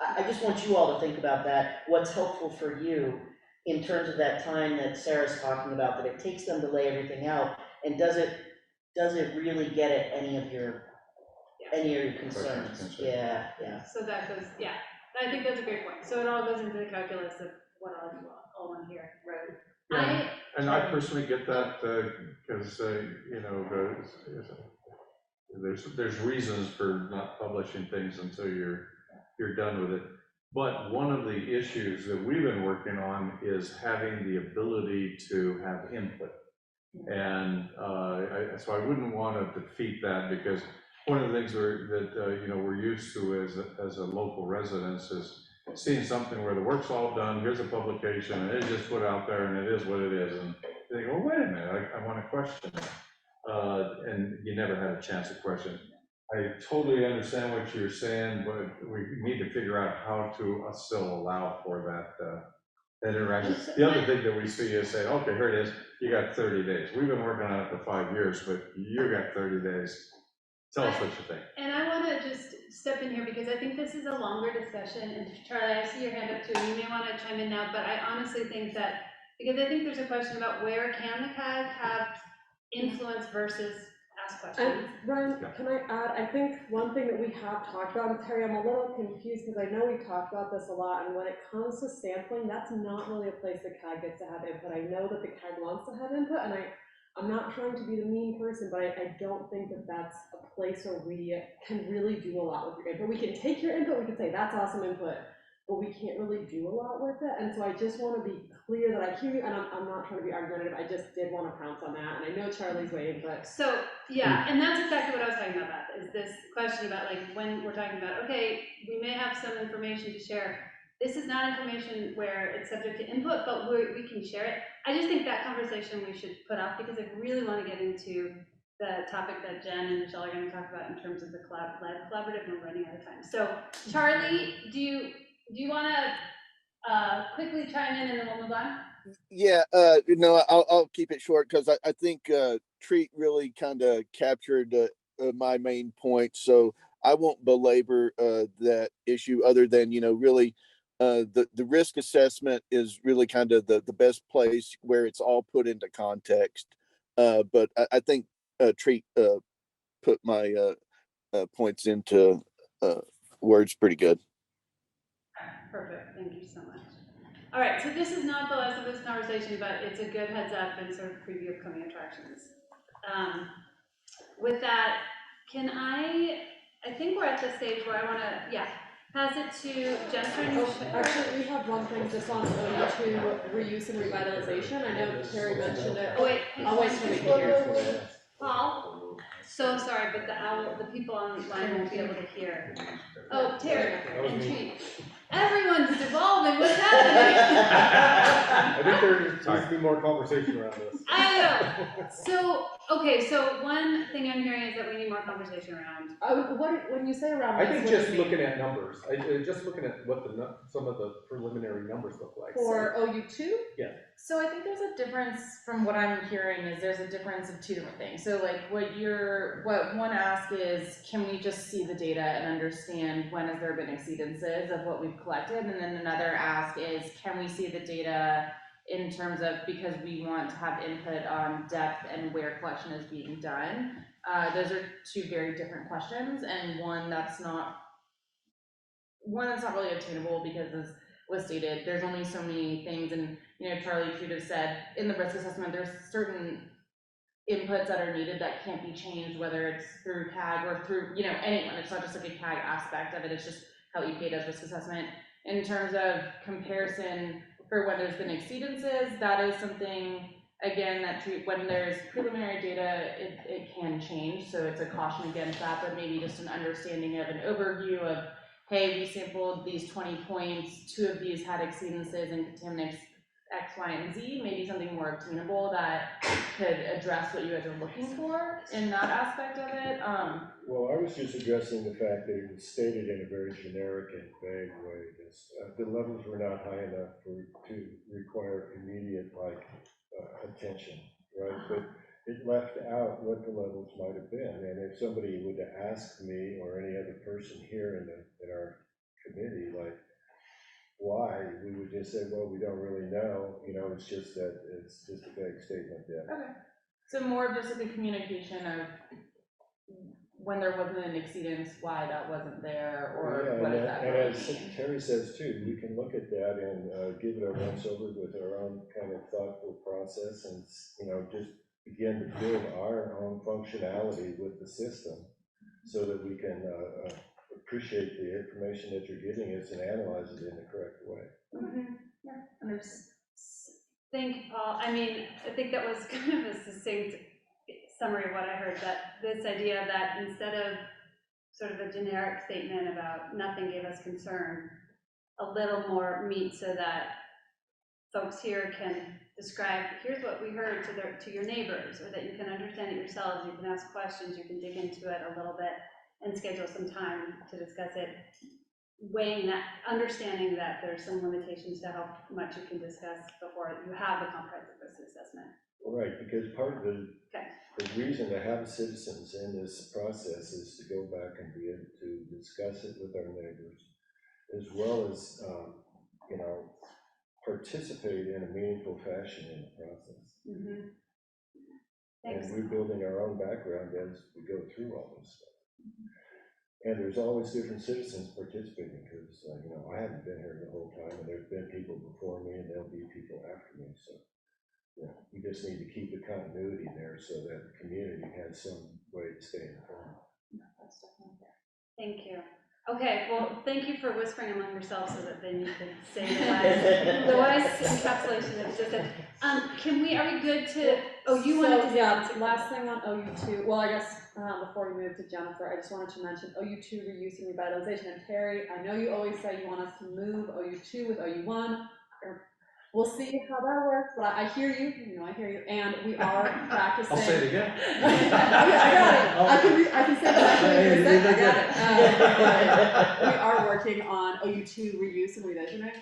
I just want you all to think about that, what's helpful for you in terms of that time that Sarah's talking about, that it takes them to lay everything out, and does it really get at any of your concerns? Yeah. So that goes, yeah, I think that's a great point. So it all goes into the calculus of what all want here, right? Yeah, and I personally get that, because, you know, there's reasons for not publishing things until you're done with it. But one of the issues that we've been working on is having the ability to have input. And so I wouldn't want to defeat that, because one of the things that you know, we're used to as a local residents is seeing something where the work's all done, here's a publication, and it's just put out there, and it is what it is. And they go, wait a minute, I want to question it. And you never had a chance to question. I totally understand what you're saying, but we need to figure out how to still allow for that interaction. The other thing that we see is say, okay, here it is, you got 30 days. We've been working on it for 5 years, but you got 30 days. Tell us what you think. And I want to just step in here because I think this is a longer discussion. And Charlie, I see your hand up too, and you may want to chime in now, but I honestly think that, because I think there's a question about where can the CAG have influence versus ask questions. And Brian, can I add, I think one thing that we have talked about with Terry, I'm a little confused because I know we talked about this a lot, and when it comes to sampling, that's not really a place the CAG gets to have input. I know that the CAG wants to have input, and I'm not trying to be the mean person, but I don't think that that's a place where we can really do a lot with your input. We can take your input, we can say that's awesome input, but we can't really do a lot with it. And so I just want to be clear that I hear you, and I'm not trying to be argumentative. I just did want to pounce on that, and I know Charlie's waiting, but. So, yeah, and that's exactly what I was talking about, is this question about like when we're talking about, okay, we may have some information to share. This is not information where it's subject to input, but we can share it. I just think that conversation we should put off because I really want to get into the topic that Jen and Michelle are going to talk about in terms of the collaborative, and we're running out of time. So, Charlie, do you want to quickly chime in and then we'll move on? Yeah, no, I'll keep it short because I think Treat really kind of captured my main point. So I won't belabor that issue other than, you know, really the risk assessment is really kind of the best place where it's all put into context. But I think Treat put my points into words pretty good. Perfect, thank you so much. All right, so this is not the last of this conversation, but it's a good heads up and sort of preview of coming attractions. With that, can I think we're at the stage where I want to, pass it to Jen. Actually, we have one thing just on to reuse and revitalization. I know Terry mentioned it. Oh, wait. I'll wait till we hear. Paul, so sorry, but the people online won't be able to hear. Oh, Terry and Treat. Everyone's devolving. What's happening? I think there needs to be more conversation around this. I know. So Okay, so one thing I'm hearing is that we need more conversation around. When you say around. I think what do just you mean? looking at numbers, just looking at what some of the preliminary numbers look like. For OU2? Yeah. So I think there's a difference from what I'm hearing is there's a difference of two different things. So like what one ask is, can we just see the data and understand when has there been exceedances of what we've collected? And then another ask is, can we see the data in terms of, because we want to have input on depth and where collection is being done. Those are two very different questions, and one that's not really obtainable because, as was stated, there's only so many things, and Charlie could have said in the risk assessment there's certain inputs that are needed that can't be changed, whether it's through CAG or through anyone. It's not just like a CAG aspect of it, it's just how EPA does risk assessment. In terms of comparison for when there's been exceedances, that is something, again, that when there's preliminary data, it can change, so it's a caution against that, but maybe just an understanding of an overview of, hey, we sampled these 20 points, 2 of these had exceedances and contaminants X, Y, and Z, maybe something more obtainable that could address what you guys are looking for in that aspect of it. Well, I was just addressing the fact that it was stated in a very generic and vague way. The levels were not high enough to require immediate attention, right? But it left out what the levels might have been. And if somebody would have asked me or any other person here in our committee, why, we would just say, well, we don't really know. It's just a vague statement. Yeah. Okay. So more of just like a communication of when there wasn't an exceedance, why that wasn't there, or what does that and really as mean? Terry says too, we can look at that and give it a once over with our own kind of thoughtful process, and just begin to build our own functionality with the system, so that we can appreciate the information that you're giving us and analyze it in the correct way. Mm-hmm. Yeah, and there's I think that was kind of a succinct summary of what I heard, that this idea that instead of sort of a generic statement about nothing gave us concern, a little more meat so that folks here can describe, here's what we heard to your neighbors, or that you can understand it yourselves, you can ask questions, you can dig into it a little bit and schedule some time to discuss it, weighing that, understanding that there's some limitations to how much you can discuss before you have the comprehensive risk assessment. Right, because part of the reason to have citizens in this process is to go back and be able to discuss it with our neighbors, as well as, participate in a meaningful fashion in the process. Mm-hmm. And we're building our own background as we go through all this stuff. And there's always different citizens participating, because, I haven't been here the whole time, and there's been people before me, and there'll be people after me, so. We just need to keep the continuity there so that the community has some way to stay informed. Thank you. Okay, well, thank you for whispering among yourselves so that then you can say the wise encapsulation that just said. Are we good to, you wanted to say yeah, last thing on OU2, well, I guess before we move to Jennifer, I just wanted to mention OU2 reuse and revitalization. And Terry, I know you always say you want us to move OU2 with OU1, we'll see how that works, but I hear you, I hear you, and we are practicing. I'll say it again. I got it. I can say exactly what I got it. We are working on OU2 reuse and revisioning,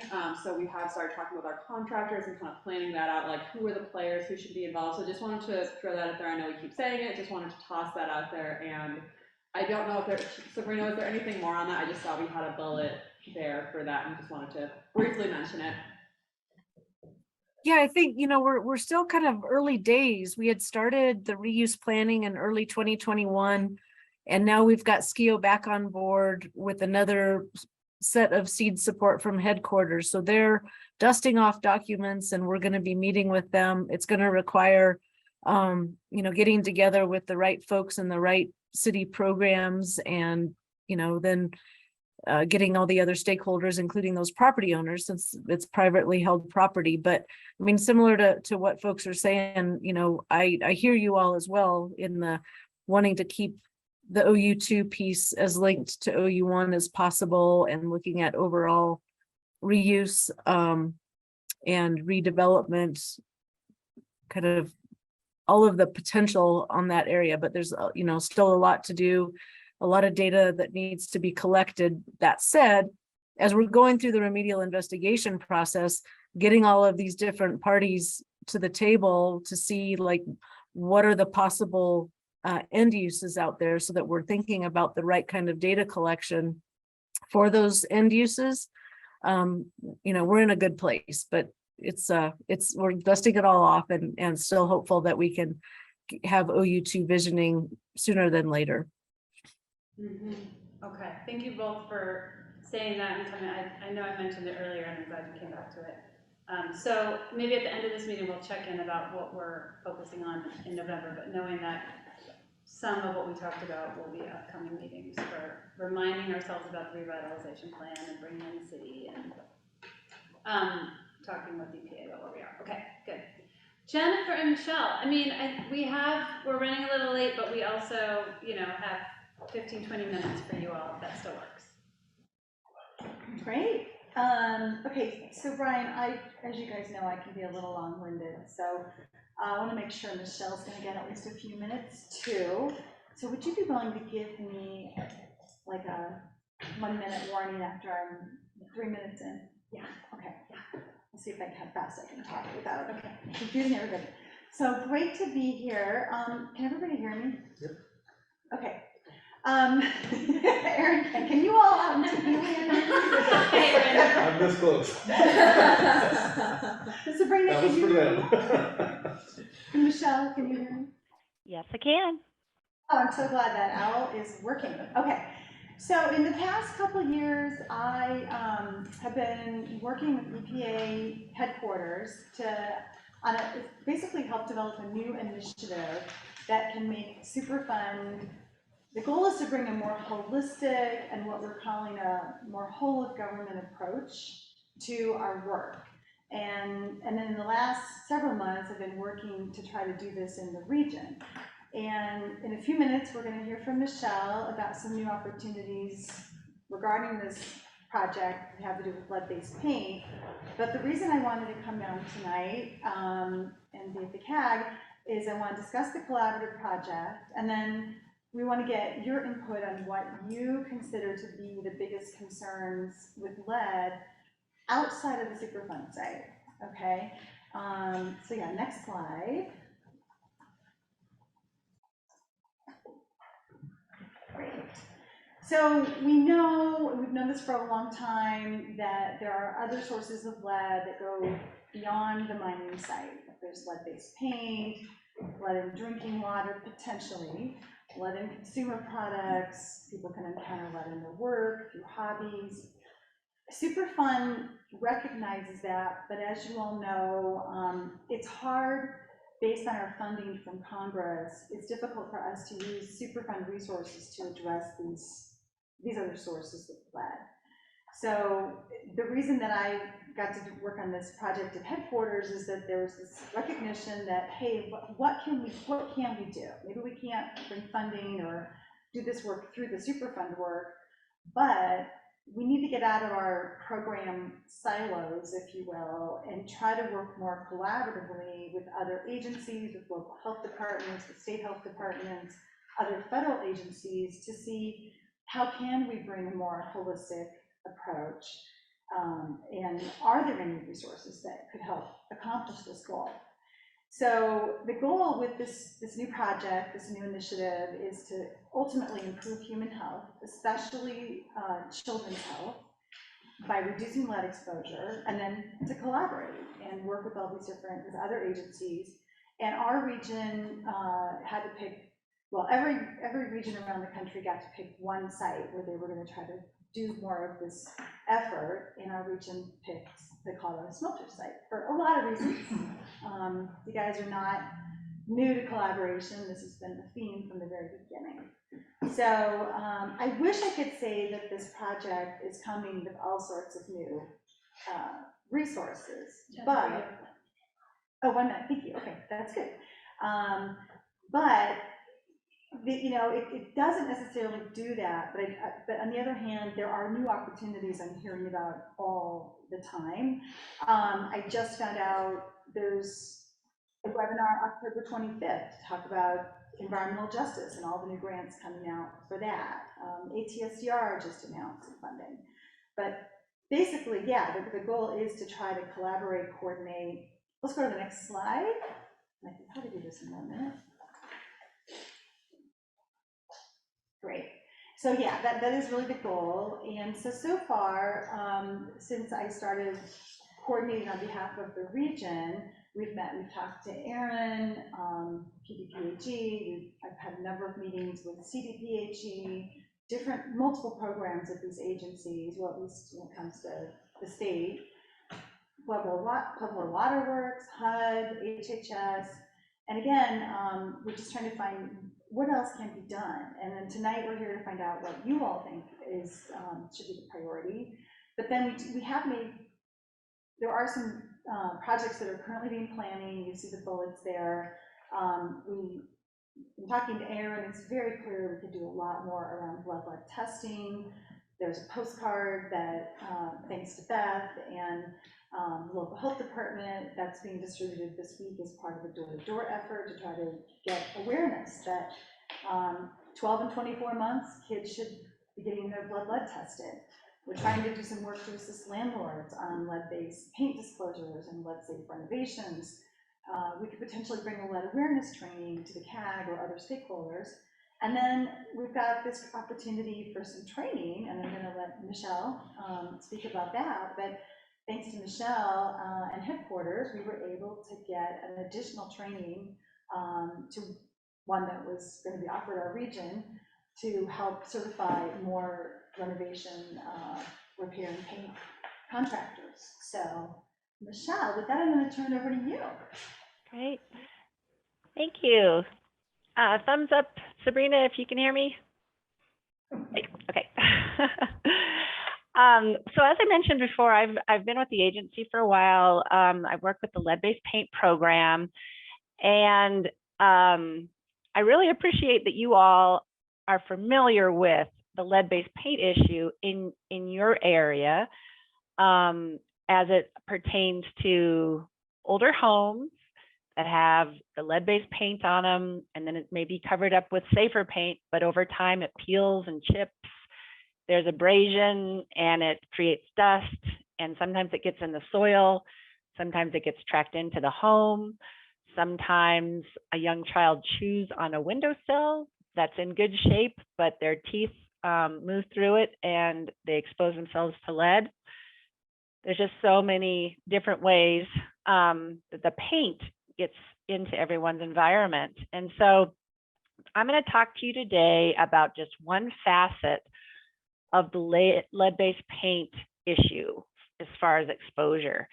so we have started talking with our contractors and kind of planning that out, like who are the players who should be involved. So just wanted to throw that out there. I know we keep saying it, just wanted to toss that out there, and I don't know if Sabrina, is there anything more on that? I just thought we had a bullet there for that and just wanted to briefly mention it. Yeah, I think, we're still kind of early days. We had started the reuse planning in early 2021, and now we've got SKIO back on board with another set of seed support from headquarters. So they're dusting off documents, and we're going to be meeting with them. It's going to require, getting together with the right folks and the right city programs, and, then getting all the other stakeholders, including those property owners, since it's privately held property. But I mean, similar to what folks are saying, I hear you all as well in the wanting to keep the OU2 piece as linked to OU1 as possible, and looking at overall reuse and redevelopment kind of all of the potential on that area, but there's, you know, still a lot to do, a lot of data that needs to be collected. That said, as we're going through the remedial investigation process, getting all of these different parties to the table to see like what are the possible end uses out there, so that we're thinking about the right kind of data collection for those end uses. You know, we're in a good place, but we're dusting it all off and still hopeful that we can have OU2 visioning sooner than later. Okay, thank you both for saying that and coming. I know I mentioned it earlier and I'm glad you came back to it. So maybe at the end of this meeting, we'll check in about what we're focusing on in November, but knowing that some of what we talked about will be upcoming meetings for reminding ourselves about the revitalization plan and bringing in the city and talking with EPA about where we are. Okay, good. Jennifer and Michelle, I mean, we're running a little late, but we also, you know, have 15, 20 minutes for you all, if that still works. Great. Okay, so Brian, as you guys know, I can be a little long-winded, so I want to make sure Michelle's going to get at least a few minutes too. So would you be willing to give me like a 1 minute warning after I'm 3 minutes in? Yeah. Okay. Yeah. Let's see if I can, how fast I can talk without confusing everybody. So great to be here. Can everybody hear me? Yep. Okay. Aaron, can you all out in TV land? I'm this close. Sabrina, that was for them. Michelle, can you hear me? Yes, I can. Oh, I'm so glad that owl is working. Okay, so in the past couple of years, I have been working with EPA headquarters to basically help develop a new initiative that can make Superfund. The goal is to bring a more holistic and what we're calling a more whole of government approach to our work. And then in the last several months, I've been working to try to do this in the region. And in a few minutes, we're going to hear from Michelle about some new opportunities regarding this project that have to do with lead-based paint. But the reason I wanted to come down tonight and be at the CAG is I want to discuss the collaborative project, and then we want to get your input on what you consider to be the biggest concerns with lead outside of the Superfund site, okay? So yeah, next slide. Great. So we've known this for a long time, that there are other sources of lead that go beyond the mining site. There's lead-based paint, lead in drinking water, potentially, lead in consumer products. People can encounter lead in their work, through hobbies. Superfund recognizes that, but as you all know, it's hard, based on our funding from Congress, it's difficult for us to use Superfund resources to address these other sources of lead. So the reason that I got to work on this project at headquarters is that there was this recognition that, hey, what can we do? Maybe we can't bring funding or do this work through the Superfund work, but we need to get out of our program silos, if you will, and try to work more collaboratively with other agencies, with local health departments, with state health departments, other federal agencies, to see how can we bring a more holistic approach, and are there any resources that could help accomplish this goal? So the goal with this new project, this new initiative, is to ultimately improve human health, especially children's health, by reducing lead exposure, and then to collaborate and work with all these different other agencies. And our region had to pick, well, every region around the country got to pick one site where they were going to try to do more of this effort, and our region picked the Colorado Smelter site for a lot of reasons. You guys are not new to collaboration. This has been the theme from the very beginning. So I wish I could say that this project is coming with all sorts of new resources, but, oh, 1 minute, thank you, okay, that's good. But it doesn't necessarily do that, but on the other hand, there are new opportunities I'm hearing about all the time. I just found out there's a webinar October 25th to talk about environmental justice and all the new grants coming out for that. ATSDR just announced some funding. But basically, yeah, the goal is to try to collaborate, coordinate. Let's go to the next slide. I can probably do this in 1 minute. Great. So yeah, that is really the goal. And so far, since I started coordinating on behalf of the region, we've talked to Aaron, PDPAG, I've had a number of meetings with CDPAG, multiple programs at these agencies, well, at least when it comes to the state, Pueblo Waterworks, HUD, HHS, and again, we're just trying to find what else can be done. And then tonight we're here to find out what you all think is should be the priority. But then there are some projects that are currently being planning. You see the bullets there. In talking to Aaron, it's very clear we could do a lot more around blood lead testing. There's a postcard that, thanks to Beth and the local health department, that's being distributed this week as part of a door-to-door effort to try to get awareness that 12 and 24 months, kids should be getting their blood lead tested. We're trying to do some work to assist landlords on lead-based paint disclosures and lead-safe renovations. We could potentially bring a lead awareness training to the CAG or other stakeholders. And then we've got this opportunity for some training, and I'm going to let Michelle speak about that. But thanks to Michelle and headquarters, we were able to get an additional training to one that was going to be offered our region to help certify more renovation, repair, and paint contractors. So, Michelle, with that, I'm going to turn it over to you. Great. Thank you. Thumbs up, Sabrina, if you can hear me. Okay. So as I mentioned before, I've been with the agency for a while. I've worked with the lead-based paint program, and I really appreciate that you all are familiar with the lead-based paint issue in your area as it pertains to older homes that have the lead-based paint on them, and then it may be covered up with safer paint, but over time it peels and chips. There's abrasion and it creates dust, and sometimes it gets in the soil, sometimes it gets tracked into the home, sometimes a young child chews on a windowsill that's in good shape, but their teeth move through it and they expose themselves to lead. There's just so many different ways that the paint gets into everyone's environment. And so I'm going to talk to you today about just one facet of the lead-based paint issue as far as exposure.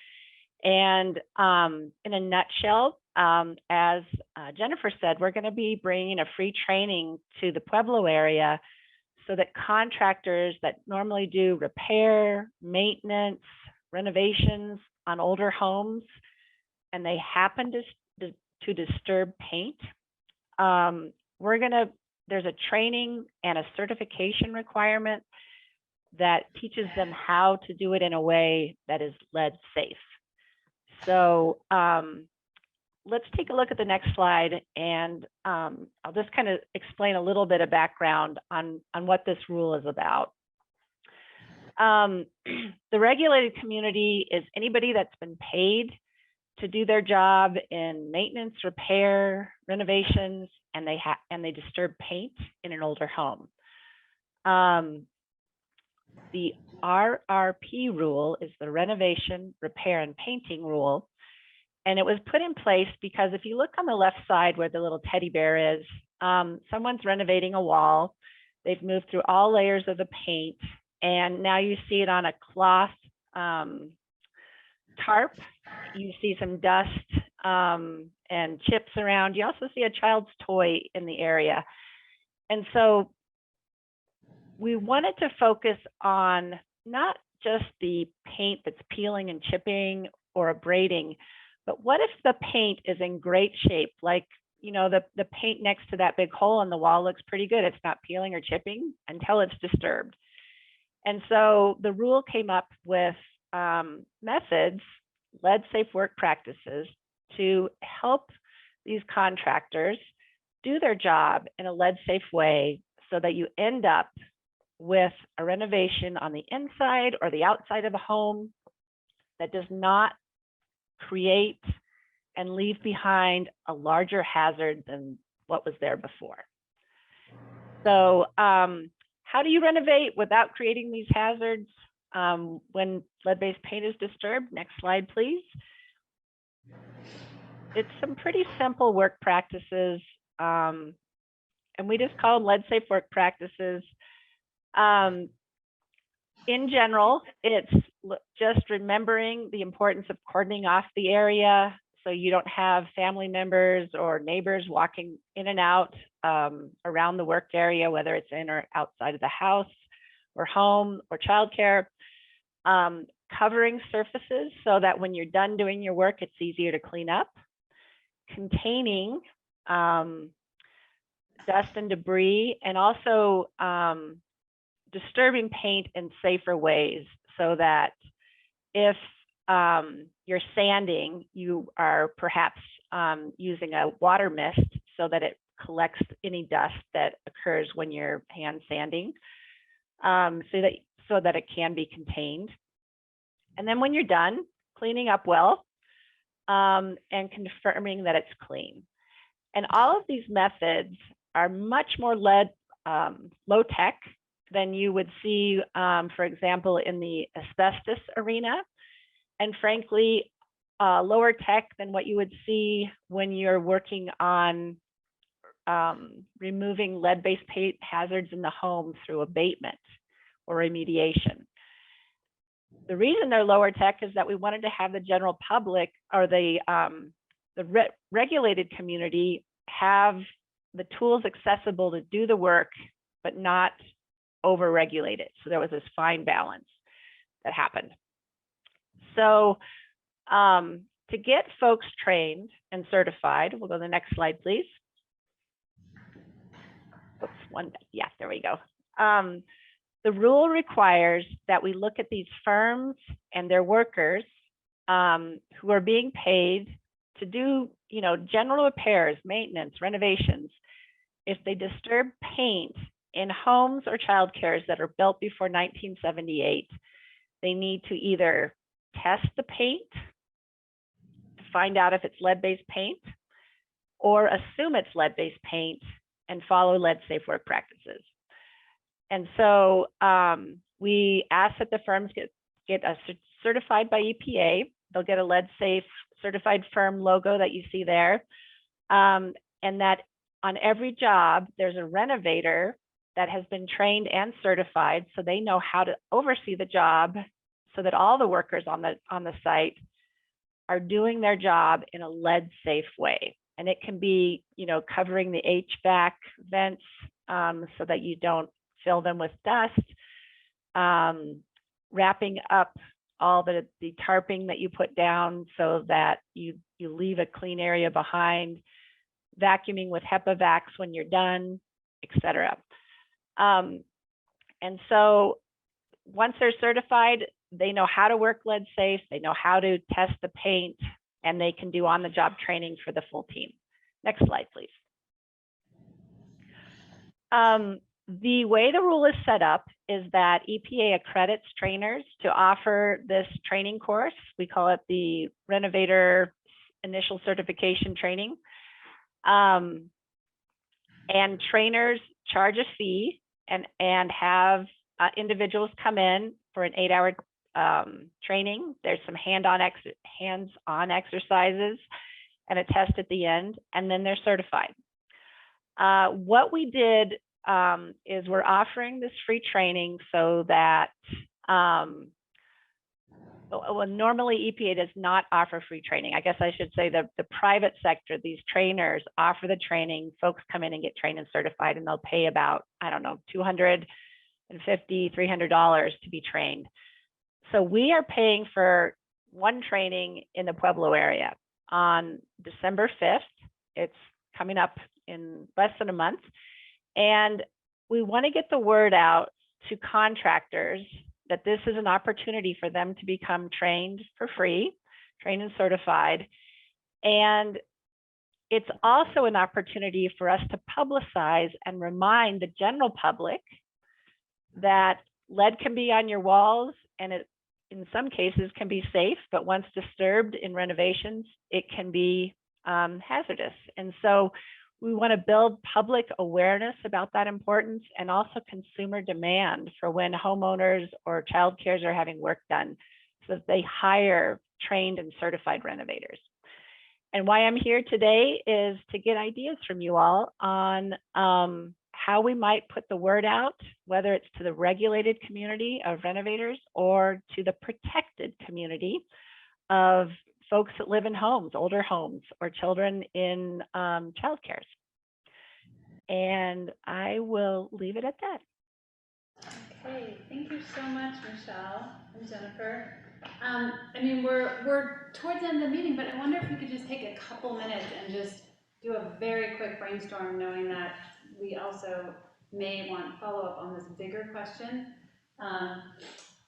And in a nutshell, as Jennifer said, we're going to be bringing a free training to the Pueblo area so that contractors that normally do repair, maintenance, renovations on older homes, and they happen to disturb paint, there's a training and a certification requirement that teaches them how to do it in a way that is lead safe. So let's take a look at the next slide, and I'll just kind of explain a little bit of background on what this rule is about. The regulated community is anybody that's been paid to do their job in maintenance, repair, renovations, and they disturb paint in an older home. The RRP rule is the renovation, repair, and painting rule. And it was put in place because if you look on the left side where the little teddy bear is, someone's renovating a wall. They've moved through all layers of the paint, and now you see it on a cloth tarp. You see some dust and chips around. You also see a child's toy in the area. And so we wanted to focus on not just the paint that's peeling and chipping or abrading, but what if the paint is in great shape? Like, you know, the paint next to that big hole in the wall looks pretty good. It's not peeling or chipping until it's disturbed. And so the rule came up with methods, lead safe work practices, to help these contractors do their job in a lead safe way so that you end up with a renovation on the inside or the outside of a home that does not create and leave behind a larger hazard than what was there before. So how do you renovate without creating these hazards when lead-based paint is disturbed? Next slide, please. It's some pretty simple work practices, and we just call them lead safe work practices. In general, it's just remembering the importance of cordoning off the area so you don't have family members or neighbors walking in and out around the work area, whether it's in or outside of the house or home or childcare. Covering surfaces so that when you're done doing your work, it's easier to clean up. Containing dust and debris, and also disturbing paint in safer ways so that if you're sanding, you are perhaps using a water mist so that it collects any dust that occurs when you're hand sanding, so that it can be contained. And then when you're done, cleaning up well and confirming that it's clean. And all of these methods are much more low tech than you would see, for example, in the asbestos arena, and frankly, lower tech than what you would see when you're working on removing lead-based paint hazards in the home through abatement or remediation. The reason they're lower tech is that we wanted to have the general public or the regulated community have the tools accessible to do the work, but not over-regulate it. So there was this fine balance that happened. So to get folks trained and certified, we'll go to the next slide, please. Oops, yeah, there we go. The rule requires that we look at these firms and their workers who are being paid to do, general repairs, maintenance, renovations. If they disturb paint in homes or childcares that are built before 1978, they need to either test the paint to find out if it's lead-based paint, or assume it's lead-based paint and follow lead-safe work practices. And so we ask that the firms get certified by EPA. They'll get a lead-safe certified firm logo that you see there, and that on every job, there's a renovator that has been trained and certified, so they know how to oversee the job, so that all the workers on the site are doing their job in a lead safe way. And it can be, covering the HVAC vents so that you don't fill them with dust, wrapping up all the tarping that you put down so that you leave a clean area behind, vacuuming with HEPA vacs when you're done, etc. And so once they're certified, they know how to work lead safe, they know how to test the paint, and they can do on-the-job training for the full team. Next slide, please. The way the rule is set up is that EPA accredits trainers to offer this training course. We call it the Renovator Initial Certification Training. And trainers charge a fee and have individuals come in for an 8-hour training. There's some hands-on exercises and a test at the end, and then they're certified. What we did is we're offering this free training so that normally EPA does not offer free training. I guess I should say the private sector, these trainers offer the training. Folks come in and get trained and certified, and they'll pay about, I don't know, $250, $300 to be trained. So we are paying for one training in the Pueblo area on December 5th. It's coming up in less than a month. And we want to get the word out to contractors that this is an opportunity for them to become trained for free, trained and certified. And it's also an opportunity for us to publicize and remind the general public that lead can be on your walls, and it, in some cases, can be safe, but once disturbed in renovations, it can be hazardous. And so we want to build public awareness about that importance, and also consumer demand for when homeowners or child cares are having work done, so that they hire trained and certified renovators. And why I'm here today is to get ideas from you all on how we might put the word out, whether it's to the regulated community of renovators or to the protected community of folks that live in homes, older homes, or children in child cares. And I will leave it at that. Okay, thank you so much, Michelle and Jennifer. I mean, we're towards the end of the meeting, but I wonder if we could just take a couple minutes and just do a very quick brainstorm, knowing that we also may want follow-up on this bigger question.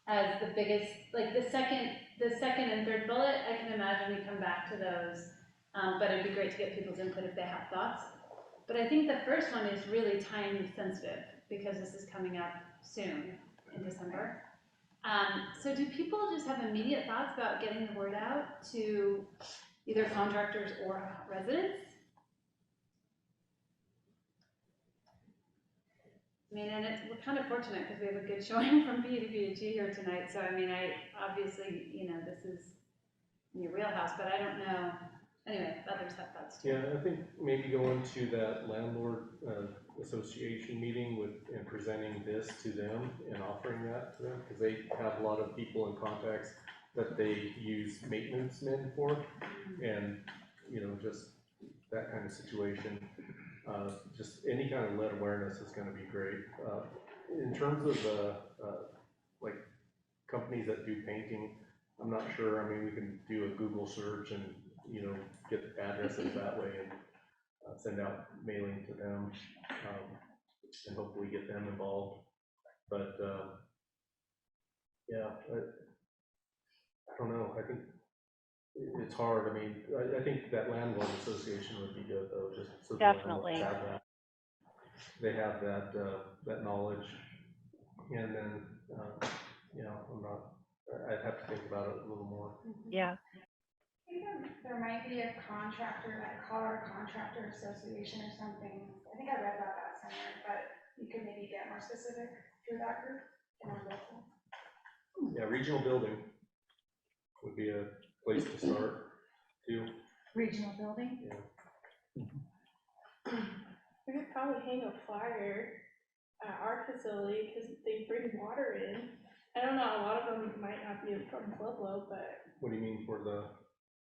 As the biggest, like the second and third bullet, I can imagine we come back to those, but it'd be great to get people's input if they have thoughts. But I think the first one is really time sensitive, because this is coming up soon in December. So do people just have immediate thoughts about getting the word out to either contractors or residents? I mean, and we're kind of fortunate because we have a good showing from PDPHE here tonight. So, I mean, obviously, you know, this is in your wheelhouse, but I don't know. Anyway, others have thoughts too. Yeah, I think maybe going to that landlord association meeting and presenting this to them and offering that to them, because they have a lot of people in contacts that they use maintenance men for, and you know, just that kind of situation. Just any kind of lead awareness is going to be great. In terms of like companies that do painting, I'm not sure. I mean, we can do a Google search and, you know, get addresses that way and send out mailing to them, and hopefully get them involved. But yeah, I don't know. I think it's hard. I mean, I think that landlord association would be good though, just so Definitely. they have that that knowledge. And then you know, I'd have to think about it a little more. Yeah. I think there might be a contractor, like a Colorado Contractor Association or something. I think I read about that somewhere, but you could maybe get more specific through that group. Yeah, regional building would be a place to start too. Regional building? Yeah. We could probably hang a flyer at our facility because they bring water in. I don't know, a lot of them might not be from Pueblo, but. What do you mean for the?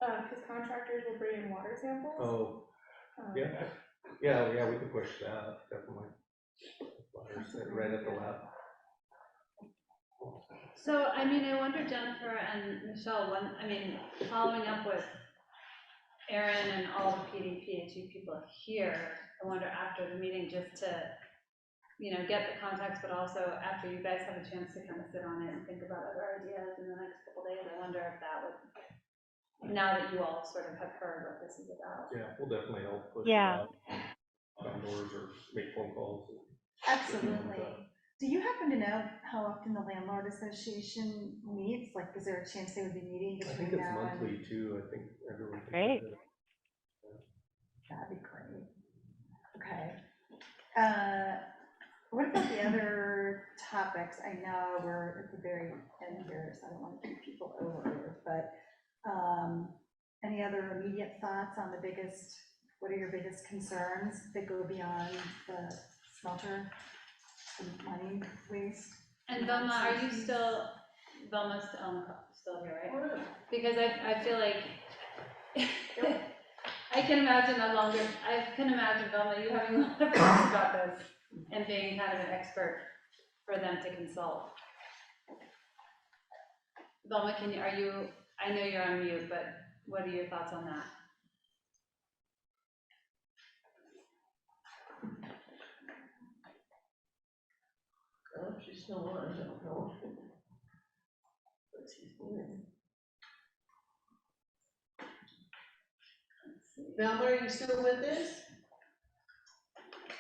Because contractors will bring in water samples. Oh, yeah, we could push that, definitely. Right at the lab. So, I mean, I wonder, Jennifer and Michelle, following up with Erin and all the PDPHE people here, I wonder after the meeting, just to, you know, get the context, but also after you guys have a chance to kind of sit on it and think about other ideas in the next couple days, I wonder if that would, now that you all sort of have heard what this is about. Yeah, we'll definitely help push Yeah. outdoors or make phone calls. Absolutely. Do you happen to know how often the landlord association meets? Like, is there a chance they would be meeting I between think it's now and? monthly too. I think everyone. Great. That'd be great. Okay. What about the other topics? I know we're at the very end here, so I don't want to keep people over, but any other immediate thoughts on what are your biggest concerns that go beyond the smelter and mining waste? And Velma, are you still, Velma's still here, right? Because I feel like, I can imagine Velma, you having a lot of thoughts about this and being kind of an expert for them to consult. Velma, I know you're on mute, but what are your thoughts on that? Oh, she's still on, I don't know. What she's doing. Let's see. Velma, are you still with us?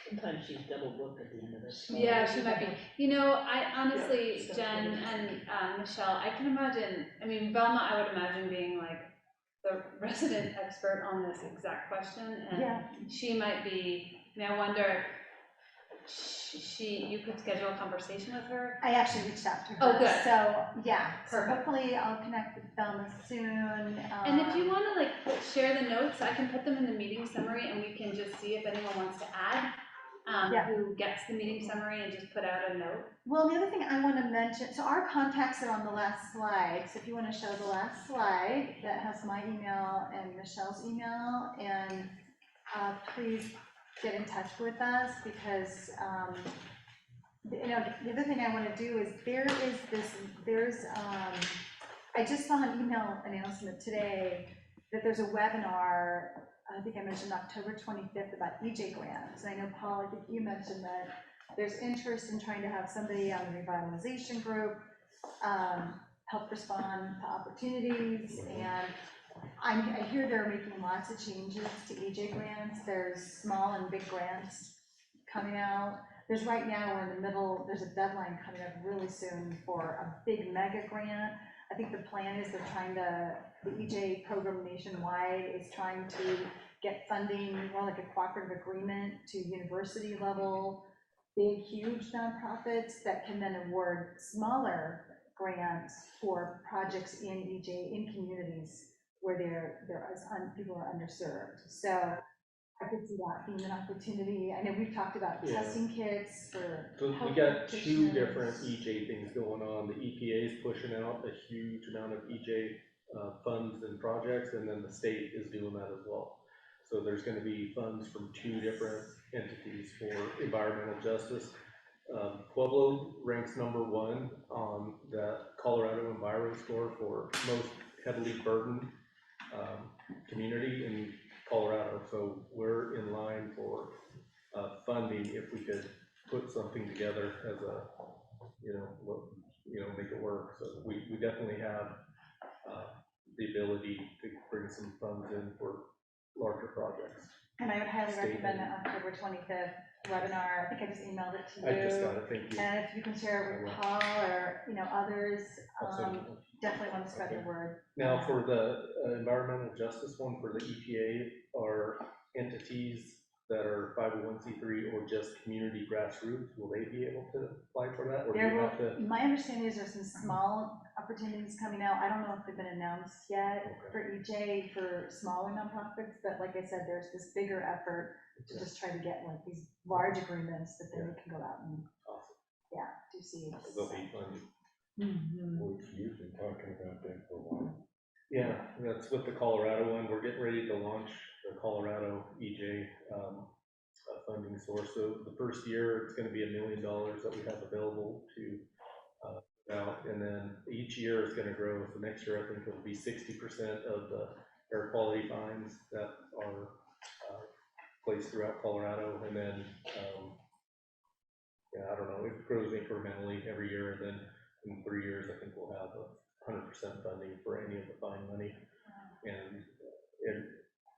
Sometimes she's double booked at the end of this. Yeah, she might be. You know, I honestly, Jen and Michelle, I can imagine, I mean, Velma, I would imagine being like the resident expert on this exact question, and she might be, I mean, I wonder if you could schedule a conversation with her? I actually reached out to her. Oh, good. So, yeah, so Perfect. hopefully I'll connect with Velma soon. And if you want to like share the notes, I can put them in the meeting summary and we can just see if anyone wants to add. Who gets the meeting summary and just put out a note. Well, the other thing I want to mention, so our contacts are on the last slide. So if you want to show the last slide that has my email and Michelle's email, and please get in touch with us because, you know, the other thing I want to do is I just saw an email announcement today that there's a webinar, I think I mentioned October 25th, about EJ grants. And I know, Paul, I think you mentioned that there's interest in trying to have somebody on the revitalization group help respond to opportunities. And I hear they're making lots of changes to EJ grants. There's small and big grants coming out. There's right now, we're in the middle, there's a deadline coming up really soon for a big mega grant. I think the plan is the EJ program nationwide is trying to get funding, more like a cooperative agreement to university level, big, huge nonprofits that can then award smaller grants for projects in EJ, in communities where people are underserved. So I could see that being an opportunity. I know we've talked about testing kits for. So we got two different EJ things going on. The EPA is pushing out a huge amount of EJ funds and projects, and then the state is doing that as well. So there's going to be funds from two different entities for environmental justice. Pueblo ranks #1 on the Colorado Enviro score for most heavily burdened community in Colorado. So we're in line for funding if we could put something together as a, make it work. So we definitely have the ability to bring some funds in for larger projects. And I would highly recommend the October 25th webinar. I think I just emailed it to you. I just got it, thank you. And if you can share it with Paul or, others, definitely want to spread the word. Now for the environmental justice one for the EPA, are entities that are 501c3 or just community grassroots, will they be able to apply for that? Or do you have to? My understanding is there's some small opportunities coming out. I don't know if they've been announced yet for EJ for smaller nonprofits, but like I said, there's this bigger effort to just try to get like these large agreements that then we can go out and do seeds. They'll be fun. You've been talking about that for a while. Yeah, that's with the Colorado one. We're getting ready to launch the Colorado EJ funding source. So the first year, it's going to be $1 million that we have available to out, and then each year is going to grow. So next year, I think it'll be 60% of the air quality fines that are placed throughout Colorado, and then I don't know, it grows incrementally every year, and then in 3 years, I think we'll have 100% funding for any of the fine money. And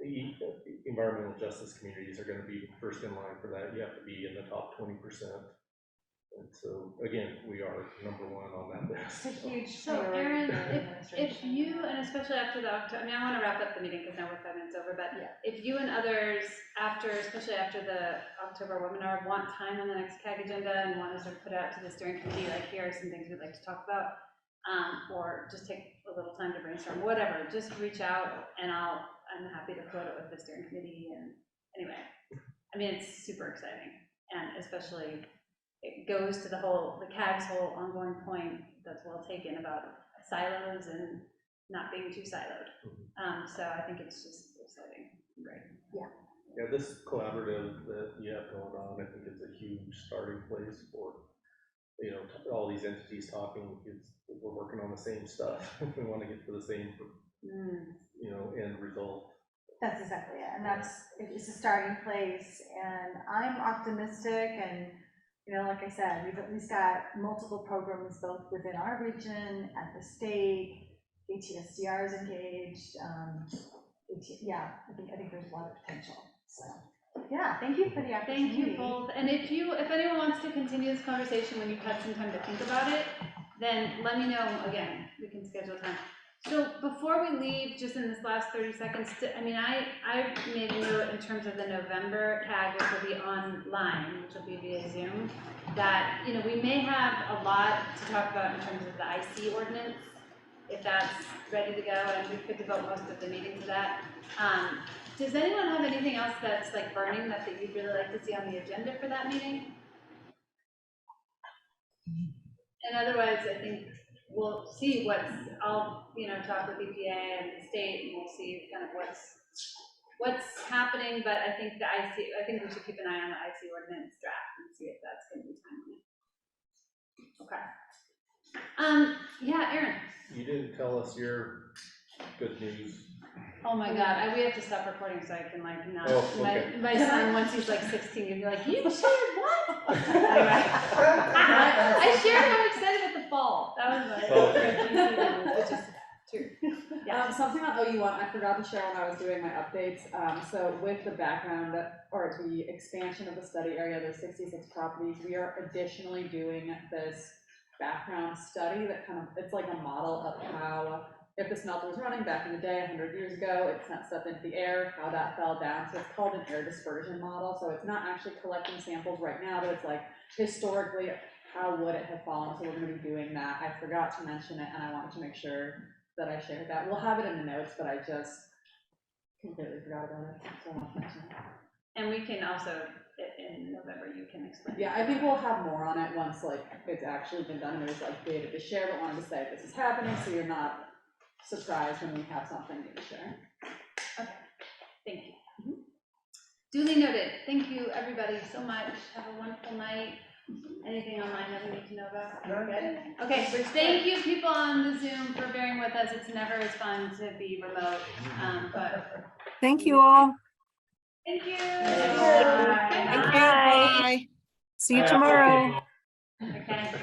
the environmental justice communities are going to be first in line for that. You have to be in the top 20%. And so, again, we are #1 on that list. It's a huge So, Erin, if you, and especially after the October, I mean, I want to wrap up the meeting because now we're 5 minutes over, but if you and others, especially after the October webinar, want time on the next CAG agenda and want to sort of put out to the steering committee, like here are some things we'd like to talk about, or just take a little time to brainstorm, whatever, just reach out and I'm happy to float it with the steering committee. And anyway, I mean, it's super exciting, and especially it goes to the CAG's whole ongoing point that's well taken about silos and not being too siloed. So I think it's just exciting. Great. Yeah, this collaborative that you have going on, I think it's a huge starting place for, all these entities talking, because we're working on the same stuff. We want to get to the same, end result. That's exactly it. And it's a starting place. And I'm optimistic. And, like I said, we've at least got multiple programs both within our region, at the state, ATSDR is engaged. yeah, I think there's a lot of potential, so. Yeah, thank you for the opportunity. Thank you both. And if anyone wants to continue this conversation when you've had some time to think about it, then let me know again. We can schedule time. So before we leave, just in this last 30 seconds, I made a note in terms of the November tag, which will be online, which will be via Zoom, that, you know, we may have a lot to talk about in terms of the IC ordinance, if that's ready to go, and we could devote most of the meeting to that. Does anyone have anything else that's like burning that you'd really like to see on the agenda for that meeting? And otherwise, I think we'll see I'll, you know, talk with EPA and the state, and we'll see kind of what's happening, but I think I think we should keep an eye on the IC ordinance draft and see if that's going to be timely. Okay. Yeah, Aaron. You didn't tell us your good news. Oh my God, we have to stop recording so I can like not. Oh, okay. My son, once he's like 16, he'll be like, "You shared what?" Anyway, I shared how I'm excited with the fall. That was my which is true. Yeah. Something on OU1 I forgot to share when I was doing my updates. So with the background or the expansion of the study area, those 66 properties, we are additionally doing this background study that it's like a model of how, if the smelter was running back in the day 100 years ago, it sent stuff into the air, how that fell down. So it's called an air dispersion model. So it's not actually collecting samples right now, but it's like historically, how would it have fallen? So we're going to be doing that. I forgot to mention it, and I wanted to make sure that I shared that. We'll have it in the notes, but I just completely forgot about it. So I want to mention it. And we can also, in November, you can explain. Yeah, I think we'll have more on it once it's actually been done. There's data to share, but wanted to say this is happening, so you're not surprised when we have something new to share. Okay, thank you. Duly noted. Thank you, everybody, so much. Have a wonderful night. Anything online that we need to know about? No, good. Okay, thank you, people on the Zoom, for bearing with us. It's never as fun to be remote, but Thank you all. thank you. Thank you. Bye. See you tomorrow. Okay.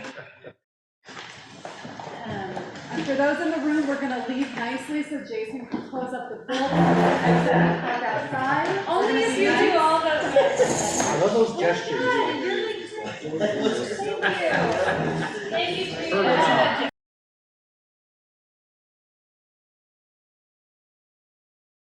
And for those in the room, we're gonna leave nicely so Jason can close up the building and then walk outside. Only if you do all those. I love those gestures. Thank you. Thank you.